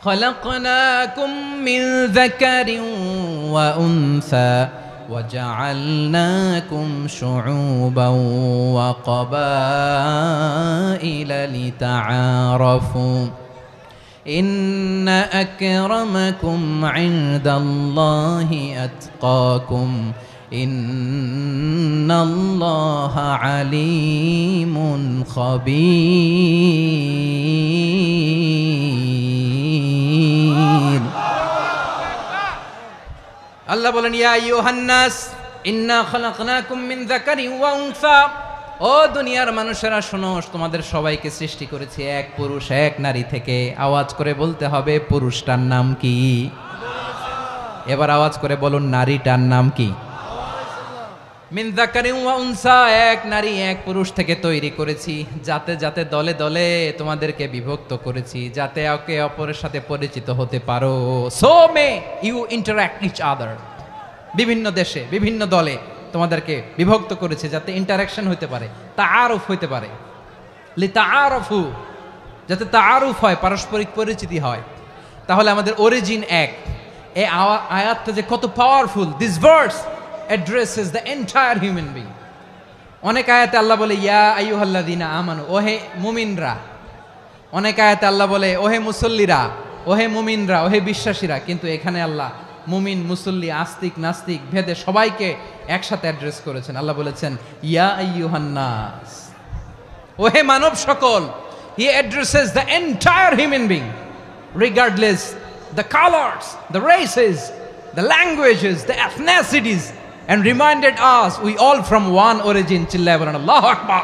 খলাকনাকুম মিন যাকারিন ওয়া উনসা وجعلناكم شعوبا وقبائل لتعارفوا إن أكرمكم عند الله أتقاكم إن الله عليم خبير। আল্লাহ বলেন ইয়া আইয়ুহান নাস ইন্না খালাকনাকুম মিন যাকারিন ওয়া উনসা। ও দুনিয়ার মানুষেরা শোনো, তোমাদের সবাইকে সৃষ্টি করেছি এক পুরুষ এক নারী থেকে। আওয়াজ করে বলতে হবে পুরুষটার নাম কি? এবার আওয়াজ করে বলুন নারীটার নাম কি? মিন যাকারিন ওয়া উনসা, এক নারী এক পুরুষ থেকে তৈরি করেছি। যাতে যাতে দলে দলে তোমাদেরকে বিভক্ত করেছি, যাতে একে অপরের সাথে পরিচিত হতে পারো। So may you interact each other. বিভিন্ন দেশে বিভিন্ন দলে তোমাদেরকে বিভক্ত করেছে যাতে ইন্টারাকশন হতে পারে, তাআরুফ হতে পারে। লিতাআরফু, যাতে তাআরুফ হয়, পারস্পরিক পরিচিতি হয়। তাহলে আমাদের অরিজিন এক। এই আয়াতটা যে কত powerful. This verse addresses the entire human being. অনেক আয়াতে আল্লাহ বলে ইয়া আইয়ুহাল্লাযীনা আমানু, ওহে মুমিনরা। অনেক আয়াতে আল্লাহ বলে ওহে মুসল্লিরা, ওহে মুমিনরা, ওহে বিশ্বাসীরা। কিন্তু এখানে আল্লাহ মুমিন মুসল্লি আস্তিক নাস্তিক ভেদে সবাইকে একসাথে অ্যাড্রেস করেছেন। আল্লাহ বলেছেন ইয়া আইয়ুহান নাস, ওহে মানব সকল। He addresses the entire human being regardless the colors, the races, the languages, the ethnicities, and reminded us we all from one origin. চিল্লায় বলেন আল্লাহু আকবার।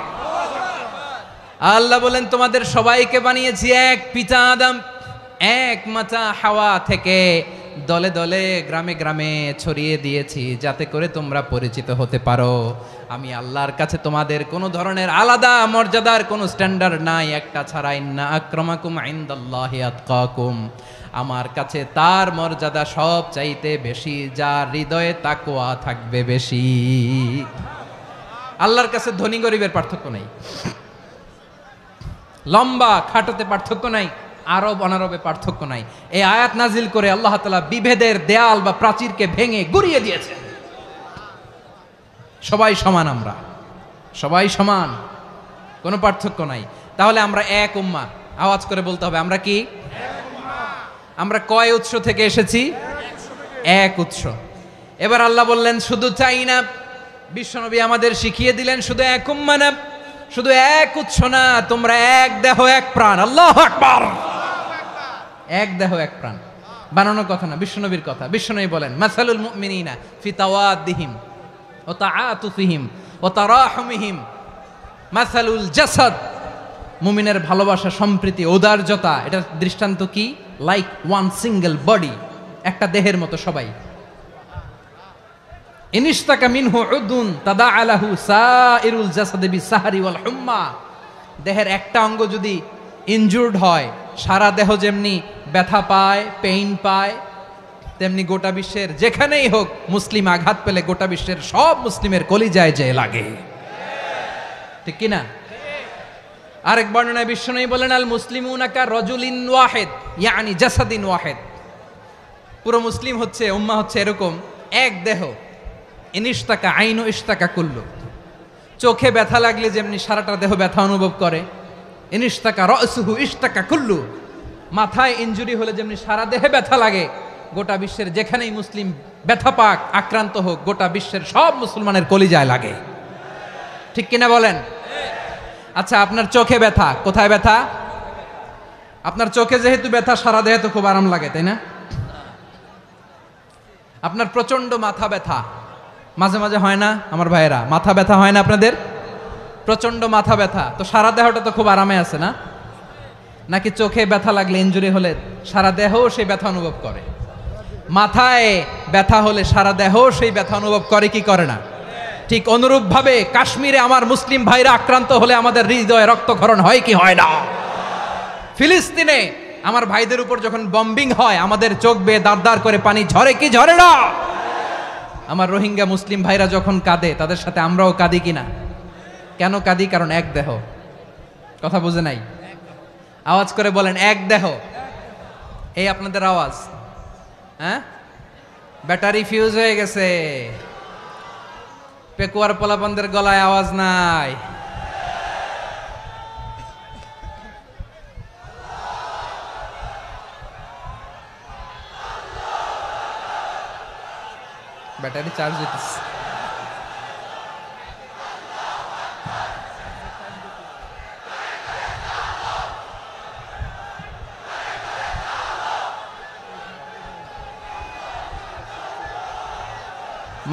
আল্লাহ বলেন তোমাদের সবাইকে বানিয়েছি এক পিতা আদম, এক মাতা হাওয়া থেকে। দলে দলে গ্রামে গ্রামে ছড়িয়ে দিয়েছি যাতে করে তোমরা পরিচিত হতে পারো। আমি আল্লাহর কাছে তোমাদের কোনো ধরনের আলাদা মর্যাদার কোনো স্ট্যান্ডার্ড নাই একটা ছাড়া। ইন্না আক্রামাকুম ইনদাল্লাহি আতকাকুম, আমার কাছে তার মর্যাদা সব চাইতে বেশি যার হৃদয়ে তাকওয়া থাকবে বেশি। আল্লাহর কাছে ধনী গরিবের পার্থক্য নাই, লম্বা খাটোতে পার্থক্য নাই, আরব অনারবে পার্থক্য নাই। এই আয়াত নাজিল করে আল্লাহ তাআলা বিভেদের দেয়াল বা প্রাচীরকে ভেঙে গুড়িয়ে দিয়েছেন। সবাই সমান, আমরা সবাই সমান, কোনো পার্থক্য নাই। তাহলে আমরা এক উম্মাহ। আওয়াজ করে বলতে হবে আমরা কি? আমরা কয় উৎস থেকে এসেছি? এক উৎস। এবার আল্লাহ বললেন শুধু চাই না, বিশ্বনবী আমাদের শিখিয়ে দিলেন শুধু এক উম্মাহ না, শুধু এক উৎস না, তোমরা এক দেহ এক প্রাণ। আল্লাহু আকবার। এক দেহ এক প্রাণ বানানোর কথা না, বিশ্বনবীর কথা। বিশ্বনবী বলেন মাসালুল মুমিনিনা ফি তাওয়াদ্দিহিম ওয়া তাআতুফিহিম ওয়া তারাহুমিহিম মাসালুল জাসাদ। মুমিনের ভালোবাসা, সম্প্রীতি, ঔদার্যতা, এটা দৃষ্টান্ত কি? লাইক ওয়ান সিঙ্গেল বডি, একটা দেহের মতো সবাই। ইনিশতাকা মিনহু উদুন তাদাআলাহু সাইরুল জাসাদি বিসাহরি ওয়াল হুম্মা। দেহের একটা অঙ্গ যদি ইনজুর্ড হয়, সারা দেহ যেমনি ব্যথা পায়, পেইন পায়, তেমনি গোটা বিশ্বের যেখানেই হোক মুসলিম আঘাত পেলে গোটা বিশ্বের সব মুসলিমের কলিজায় যে লাগে, ঠিক কিনা? আরেক বর্ণনায় বিশ্বনবী বলেন, আল মুসলিমুনা কা রাজুলিন ওয়াহিদ ইয়ানি জাসাদিন ওয়াহিদ। পুরো মুসলিম হচ্ছে, উম্মাহ হচ্ছে এরকম এক দেহ। ইনিশতাকা আইনু ইশতাকা কুল্লু। চোখে ব্যথা লাগলে যেমনি সারাটা দেহ ব্যথা অনুভব করে, ইনিশতাকা রাসুহু ইশতাকা কুল্লু। মাথায় ইনজুরি হলে যেমনি সারা দেহে ব্যথা লাগে, গোটা বিশ্বের যেখানেই মুসলিম ব্যথা পাক, আক্রান্ত হোক, গোটা বিশ্বের সব মুসলমানের কলিজায় লাগে, ঠিক কিনা বলেন? আচ্ছা, আপনার চোখে ব্যথা, কোথায় ব্যথা? আপনার চোখে যেহেতু ব্যথা, সারা দেহে তো খুব আরাম লাগে, তাই না? আপনার প্রচন্ড মাথা ব্যথা মাঝে মাঝে হয় না আমার ভাইয়েরা? মাথা ব্যথা হয় না আপনাদের? প্রচন্ড মাথা ব্যথা, তো সারা দেহটা তো খুব আরামে আছে না? নাকি চোখে ব্যথা লাগলে, ইনজুরি হলে সারা দেহ সেই ব্যথা অনুভব করে? মাথায় ব্যথা হলে সারা দেহ সেই ব্যথা অনুভব করে কি করে না? ঠিক অনুরূপ ভাবে কাশ্মীরে আমার মুসলিম ভাইরা আক্রান্ত হলে আমাদের হৃদয়ে রক্তক্ষরণ হয় কি হয় না? ফিলিস্তিনে আমার ভাইদের উপর যখন বম্বিং হয়, আমাদের চোখ বেয়ে দাঁড় দাঁড় করে পানি ঝরে কি ঝরে না? আমার রোহিঙ্গা মুসলিম ভাইরা যখন কাঁদে, তাদের সাথে আমরাও কাঁদি কিনা? কেন কাঁদি? কারণ এক দেহ। কথা বুঝে নাই? আওয়াজ করে বলেন, এক দেহ। এই আপনাদের আওয়াজ, হ্যাঁ? ব্যাটারি ফিউজ হয়ে গেছে, পেকুয়ার পোলাপানদের গলায় আওয়াজ নাই। ব্যাটারি চার্জ হইতেছে।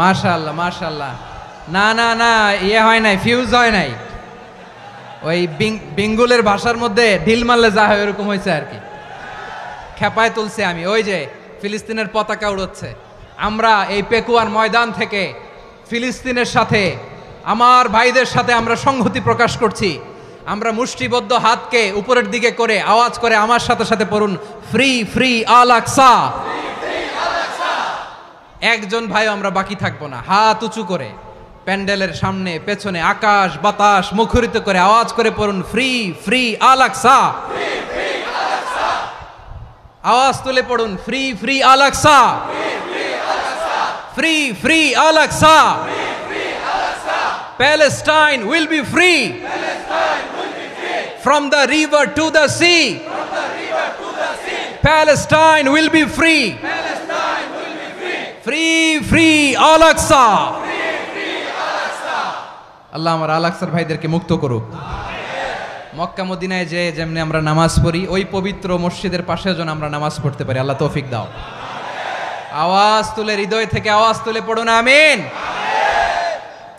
মাশাআল্লাহ মাশাআল্লাহ। না না না, ইয়ে হয় নাই, ফিউজ হয় নাই। ওই বেঙ্গলের ভাষার মধ্যে ঢিল মারলে যা হয় ওরকম হয়েছে আর কি। খেপায় তুলছে আমি। ওই যে ফিলিস্তিনের পতাকা উড়োচ্ছে, আমরা এই পেকুয়ার ময়দান থেকে ফিলিস্তিনের সাথে, আমার ভাইদের সাথে আমরা সংহতি প্রকাশ করছি। আমরা মুষ্টিবদ্ধ হাতকে উপরের দিকে করে আওয়াজ করে আমার সাথে সাথে পড়ুন, ফ্রি ফ্রি আল আকসা। একজন ভাই আমরা বাকি থাকবো না। হাত উঁচু করে প্যান্ডেলের সামনে পেছনে আকাশ বাতাস মুখরিত করে আওয়াজ করে পড়ুন, ফ্রি ফ্রি আল আকসা। আওয়াজ তুলে পড়ুন, free free Al Aqsa, free free Al Aqsa. Palestine will be free from the river to the sea. Palestine will be free. Free free Al Aqsa. আল্লাহ আমার আল আকসার ভাইদেরকে মুক্ত করুক। মক্কা মদিনায় যে যেমনি আমরা নামাজ পড়ি, ওই পবিত্র মসজিদের পাশে যেন আমরা নামাজ পড়তে পারি। আল্লাহ তৌফিক দাও। আওয়াজ তুলে, হৃদয় থেকে আওয়াজ তুলে পড়ুন আমিন।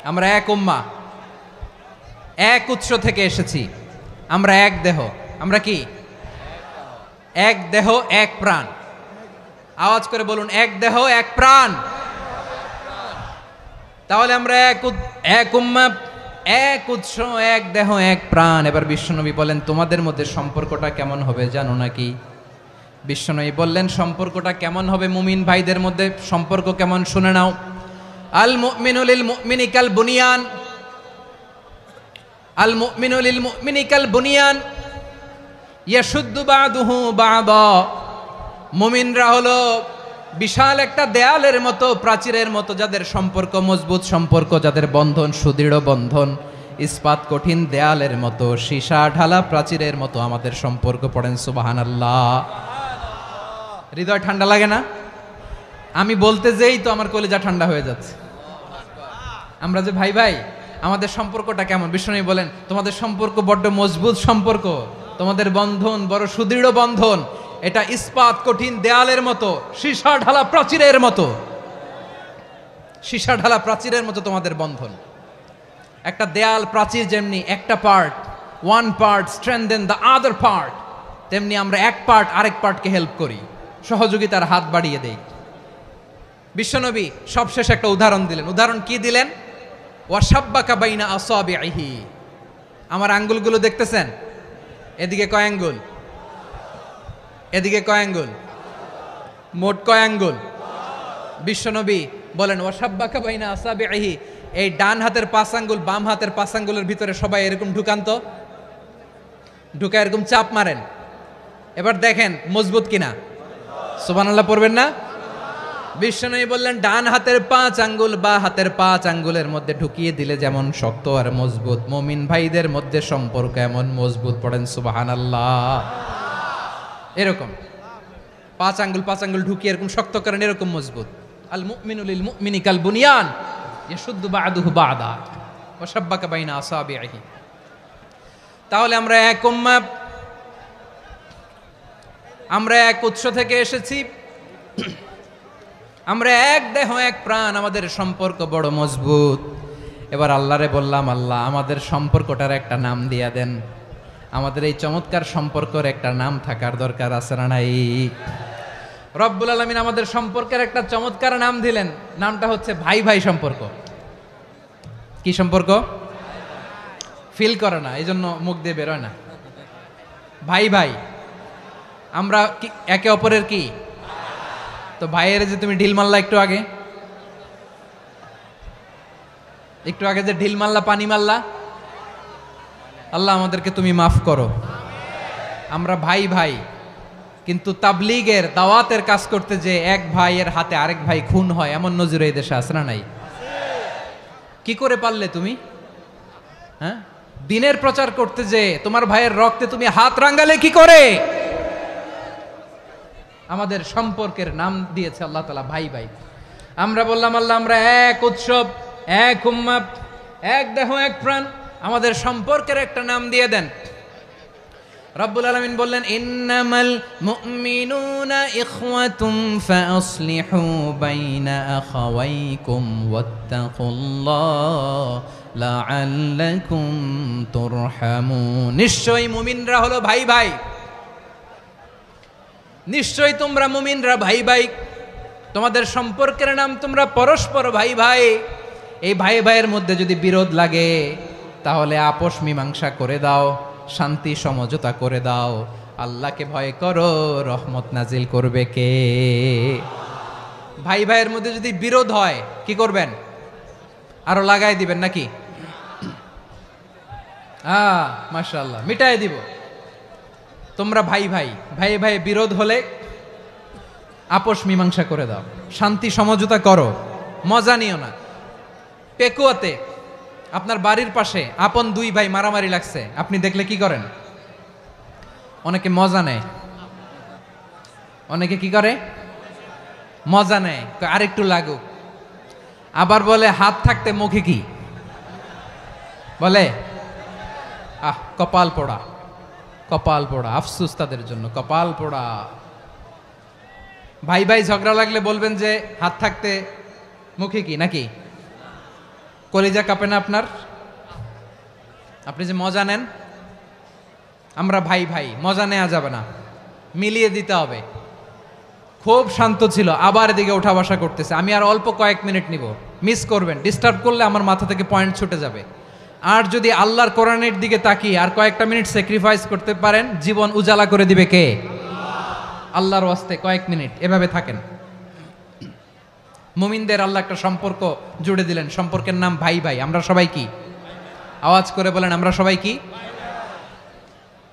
আমরা এক উম্মাহ, এক উৎস থেকে এসেছি, আমরা এক দেহ। আমরা কি? এক দেহ এক প্রাণ। আওয়াজ করে বলুন, এক দেহ এক প্রাণ। তাহলে আমরা এক উম্মাহ, এক উৎস, এক দেহ এক প্রাণ। এবার বিশ্বনবী বলেন, তোমাদের মধ্যে সম্পর্কটা কেমন হবে জানো নাকি? বিশ্বনবী বললেন, সম্পর্কটা কেমন হবে মুমিন ভাইদের মধ্যে? সম্পর্ক কেমন শুনে নাও। আল মুমিনু লিল মুমিনি কাল বুনিয়ান, আল মুমিনু লিল মুমিনি কাল বুনিয়ান ইয়াশুদ্দু বাদুহু বাদা। মুমিনরা হলো বিশাল একটা দেয়ালের মতো, প্রাচীরের মতো, যাদের সম্পর্ক মজবুত সম্পর্ক, যাদের বন্ধন সুদৃঢ় বন্ধন, ইস্পাত কঠিন দেয়ালের মতো, সীসা ঢালা প্রাচীরের মতো আমাদের সম্পর্ক। পড়েন সুবহানাল্লাহ। হৃদয় ঠান্ডা লাগে না? আমি বলতে যেই তো আমার কলিজা ঠান্ডা হয়ে যাচ্ছে। আমরা যে ভাই ভাই, আমাদের সম্পর্কটা কেমন? বিষ্ণু বলেন, তোমাদের সম্পর্ক বড্ড মজবুত সম্পর্ক, তোমাদের বন্ধন বড় সুদৃঢ় বন্ধন, এটা ইস্পাত কঠিন দেয়ালের মতো, সীসা ঢালা প্রাচীরের মতো, সীসা ঢালা প্রাচীরের মতো তোমাদের বন্ধন। একটা দেয়াল প্রাচীর যেমনি একটা part, one part strengthen the other part, তেমনি আমরা এক পার্ট আরেক পার্টকে হেল্প করি, সহযোগিতার হাত বাড়িয়ে দেই। বিশ্বনবী সবশেষ একটা উদাহরণ দিলেন। উদাহরণ কি দিলেন? ওয়াসাব্বাকা বাইনা আসাবিহি, আমার আঙ্গুলগুলো দেখতেছেন? এদিকে কয় আঙ্গুল, এদিকে কয় আঙ্গুল, মোট কয় আঙ্গুল? বিশ্বনবী বলেন ওয়াসাব্বাকা বাইনা আসাবিহি, এই ডান হাতের 5 আঙ্গুল বাম হাতের 5 আঙ্গুলের ভিতরে সবাই এরকম ঢুকান্ত, ঢুকা এরকম চাপ মারেন, এবার দেখেন মজবুত কিনা। সুবহানাল্লাহ পড়বেন না? বিশ্বনবী বললেন ডান হাতের 5 আঙ্গুল বা হাতের 5 আঙ্গুলের মধ্যে ঢুকিয়ে দিলে যেমন শক্ত আর মজবুত, মুমিন ভাইদের মধ্যে সম্পর্ক এমন মজবুত। পড়েন সুবহানাল্লাহ। এরকম 5 আঙ্গুল ঢুকিয়ে এরকম শক্ত করেন, এরকম মজবুত। আল মুমিনু লিল মুমিনি কাল বুনিয়ান ইয়াশুদ্দু বা'দুহু বা'দা ওয়া শাব্বাকা বাইনা আসাবিহি। তাহলে আমরা এক উম্মাহ, আমরা এক উৎস থেকে এসেছি, আমরা এক দেহ এক প্রাণ, আমাদের সম্পর্ক বড় মজবুত। এবার আল্লাহরে বললাম, আল্লাহ আমাদের সম্পর্কটার একটা নাম দিয়া দেন। আমাদের এই চমৎকার সম্পর্কের একটা নাম থাকার দরকার আছে না নাই? রব্বুল আলামিন আমাদের সম্পর্কের একটা চমৎকার নাম দিলেন, নামটা হচ্ছে ভাই ভাই সম্পর্ক। কি সম্পর্ক? ফিল করে না, এই জন্য মুখ দিয়ে বেরোয় না। ভাই ভাই, আমরা একে অপরের কি? তো ভাইয়ের যে তুমি ঢিল মারলা একটু আগে, একটু আগে যে ঢিল মারলা, পানি মারলা, আল্লাহ আমাদেরকে তুমি মাফ করো। আমরা ভাই ভাই, কিন্তু তাবলীগের দাওয়াতের কাজ করতে যে এক ভাইয়ের হাতে আরেক ভাই খুন হয়, এমন নজির এই দেশে আছে না নাই? কি করে পারলে তুমি? হ্যাঁ, দিনের প্রচার করতে যে তোমার ভাইয়ের রক্তে তুমি হাত রাঙ্গালে কি করে? আমাদের সম্পর্কের নাম দিয়েছে আল্লাহ তাআলা ভাই ভাই। আমরা বললাম আল্লাহ আমরা এক উৎসব, এক উম্মাহ, এক দেহ এক প্রাণ, আমাদের সম্পর্কের একটা নাম দিয়ে দেন। রব্বুল আলামিন বললেন ইন্নামাল মুমিনুনা ইখওয়াতুম ফাসলিহু বাইনা আখাওয়াইকুম ওয়াত্তাকুল্লাহ লাআল্লাকুম তুরহামুন। নিশ্চয়ই মুমিনরা হলো ভাই ভাই, নিশ্চয়ই তোমরা মুমিনরা ভাই ভাই, তোমাদের সম্পর্কের নাম তোমরা পরস্পর ভাই ভাই। এই ভাই ভাইয়ের মধ্যে যদি বিরোধ লাগে তাহলে আপোষ মীমাংসা করে দাও, শান্তি সমঝোতা করে দাও। আল্লাহকে ভয় করো, রহমত নাজিল করবে কে? ভাই ভাইয়ের মধ্যে যদি বিরোধ হয় কি করবেন? আরো লাগাই দিবেন নাকি? মাশাআল্লাহ, মিটাই দিব। তোমরা ভাই ভাই, ভাই ভাই বিরোধ হলে আপোষ মীমাংসা করে দাও, শান্তি সমঝোতা করো, মজা নিও না। পেকুয়াতে আপনার বাড়ির পাশে আপন 2 ভাই মারামারি লাগছে, আপনি দেখলে কি করেন? অনেকে মজা নেয়, অনেকে কি করে? মজা নেয়, আরেকটু লাগুক। আবার বলে হাত থাকতে মুখে কি বলে? কপাল পোড়া, কপাল পোড়া। আফসোস তাদের জন্য, কপাল পোড়া। ভাই ভাই ঝগড়া লাগলে বলবেন যে হাত থাকতে মুখে কি, নাকি? কলিজা কাঁপে না আপনার? আপনি যে মজা নেন। আমরা ভাই ভাই, মজা নেওয়া যাবে না, মিলিয়ে দিতে হবে। খুব শান্ত ছিল, আবার এদিকে ওঠা বসা করতেছে। আমি আর অল্প কয়েক মিনিট নিব, মিস করবেন। ডিস্টার্ব করলে আমার মাথা থেকে পয়েন্ট ছুটে যাবে। আর যদি আল্লাহর কোরআনের দিকে তাকিয়ে আর কয়েকটা মিনিট স্যাক্রিফাইস করতে পারেন, জীবন উজালা করে দিবে কে? আল্লাহর ওয়াস্তে কয়েক মিনিট এভাবে থাকেন। মুমিনদের আল্লাহ একটা সম্পর্ক জুড়ে দিলেন, সম্পর্কের নাম ভাই ভাই। আমরা সবাই কি? আওয়াজ করে বলেন, আমরা সবাই কি?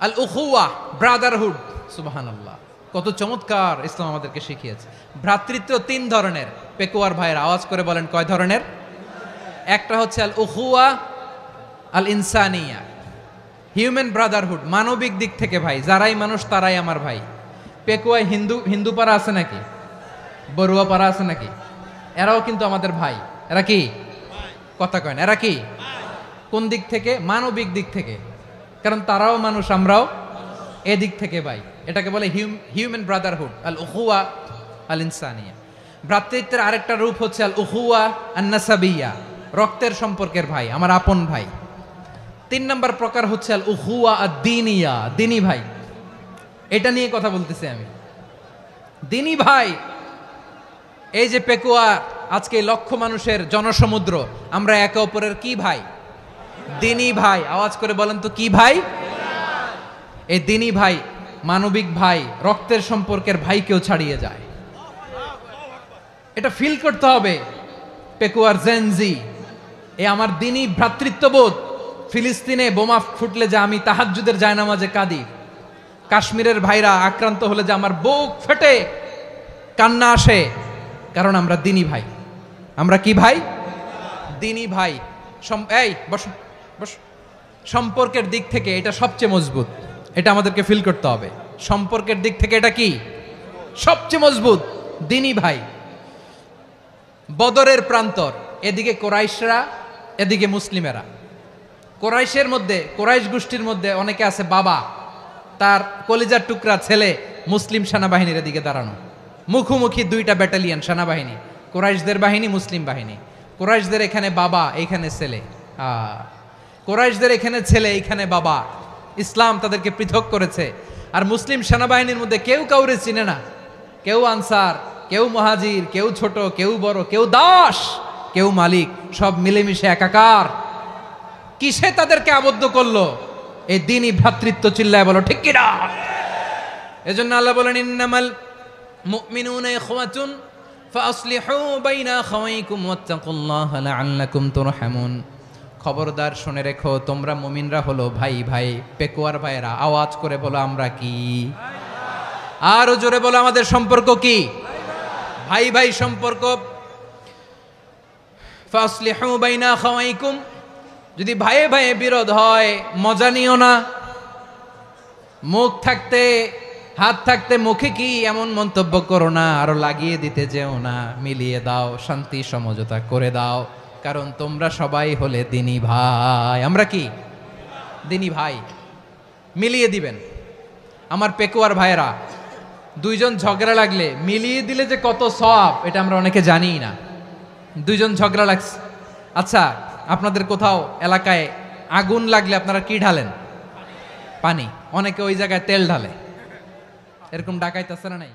আল উখুয়া, ব্রাদারহুড। সুবহানাল্লাহ, কত চমৎকার ইসলাম আমাদেরকে শিখিয়েছে। ভ্রাতৃত্ব 3 ধরনের। পেকুয়ার ভাইয়ের আওয়াজ করে বলেন কয় ধরনের? একটা হচ্ছে আল উখুয়া আল ইনসানিয়া, হিউম্যান ব্রাদারহুড, মানবিক দিক থেকে ভাই। যারাই মানুষ তারাই আমার ভাই। পেকুয়ায় হিন্দু পাড়া আছে নাকি? বড়ুয়া পাড়া আছে নাকি? এরাও কিন্তু আমাদের ভাই। এরা কি? কথা কয় না, এরা কি? কোন দিক থেকে? মানবিক দিক থেকে। কারণ তারাও মানুষ, আমরাও এদিক থেকে ভাই। এটাকে বলে হিউম্যান ব্রাদারহুড, আল উখুয়া আল ইনসানিয়া। ভ্রাতৃত্বের আরেকটা রূপ হচ্ছে আল উখুয়া আন নাসাবিয়া, রক্তের সম্পর্কের ভাই, আমার আপন ভাই। 3 নম্বর প্রকার হচ্ছে আল উখুয়া আদ-দীনিয়া, দিনী ভাই। এটা নিয়ে কথা বলতেছি আমি। দিনী ভাই এই যে পেকুয়া, আজকে লক্ষ মানুষের জনসমুদ্র, আমরা একে অপরের কি ভাই? দিনী ভাই। আওয়াজ করে বলেন তো কি ভাই? এই দিনী ভাই, মানবিক ভাই, রক্তের সম্পর্কের ভাইকেও ছাড়িয়ে যায়। এটা ফিল করতে হবে। পেকুয়ার জেনজি, এ আমার দিনী ভ্রাতৃত্ববোধ। ফিলিস্তিনে বোমা ফুটলে যে আমি তাহাজ্জুদের জায়নামাজে কাঁদি, কাশ্মীরের ভাইরা আক্রান্ত হলে যে আমার বুক ফেটে কান্না আসে, কারণ আমরা দিনী ভাই। আমরা কি ভাই? দিনী ভাই। এই বস বস। সম্পর্কের দিক থেকে এটা সবচেয়ে মজবুত, এটা আমাদেরকে ফিল করতে হবে। সম্পর্কের দিক থেকে এটা কি সবচেয়ে মজবুত? দিনী ভাই। বদরের প্রান্তর, এদিকে কোরাইশরা, এদিকে মুসলিমেরা। কোরাইশের মধ্যে, কোরাইশ গোষ্ঠীর মধ্যে অনেকে আছে বাবা, তার কলিজার টুকরা ছেলে মুসলিম সেনাবাহিনীর এদিকে দাঁড়ানো, মুখোমুখি দুইটা ব্যাটালিয়ন সেনাবাহিনী, কোরাইশদের বাহিনী, মুসলিম বাহিনী। কোরাইশদের এখানে বাবা, এইখানে ছেলে। কোরাইশদের এখানে ছেলে, এইখানে বাবা। ইসলাম তাদেরকে পৃথক করেছে। আর মুসলিম সেনাবাহিনীর মধ্যে কেউ কাউরে চিনে না, কেউ আনসার, কেউ মুহাজির, কেউ ছোট, কেউ বড়, কেউ দাস, কেউ মালিক, সব মিলেমিশে একাকার। কিসে তাদেরকে আবদ্ধ করলো? এই দ্বীনি ভ্রাতৃত্ব। চিল্লায় বলো ঠিক কিনা? এজন্য আল্লাহ বলেন, ইন্নামাল মুমিনুনা ইখওয়াতুন ফাসলিহু বাইনা আখাওয়াইকুম ওয়াত্তাকুল্লাহা লাআল্লাকুম তুরহামুন। খবরদার শুনে রেখো, তোমরা মুমিনরা হলো ভাই ভাই। পেকুয়ার ভাইরা আওয়াজ করে বলো আমরা কি? আরো জোরে বলো আমাদের সম্পর্ক কি? ভাই ভাই সম্পর্ক। ফাসলিহু বাইনা আখাওয়াইকুম, যদি ভাইয়ে ভাইয়ে বিরোধ হয় মজা নিও না। মুখ থাকতে, হাত থাকতে মুখে কি এমন মন্তব্য করো না, আরো লাগিয়ে দিতে যেও না। মিলিয়ে দাও, শান্তি সমঝোতা করে দাও, কারণ তোমরা সবাই হলে দিনী ভাই। আমরা কি? দিনী ভাই। মিলিয়ে দিবেন। আমার পেকুয়ার ভাইয়েরা, দুইজন ঝগড়া লাগলে মিলিয়ে দিলে যে কত সওয়াব, এটা আমরা অনেকে জানিই না। দুইজন ঝগড়া লাগছে, আচ্ছা আপনাদের কোথাও এলাকায় আগুন লাগলে আপনারা কি ঢালেন? পানি। অনেকে ওই জায়গায় তেল ঢালে। এরকম ডাকাইতেছে না নাই?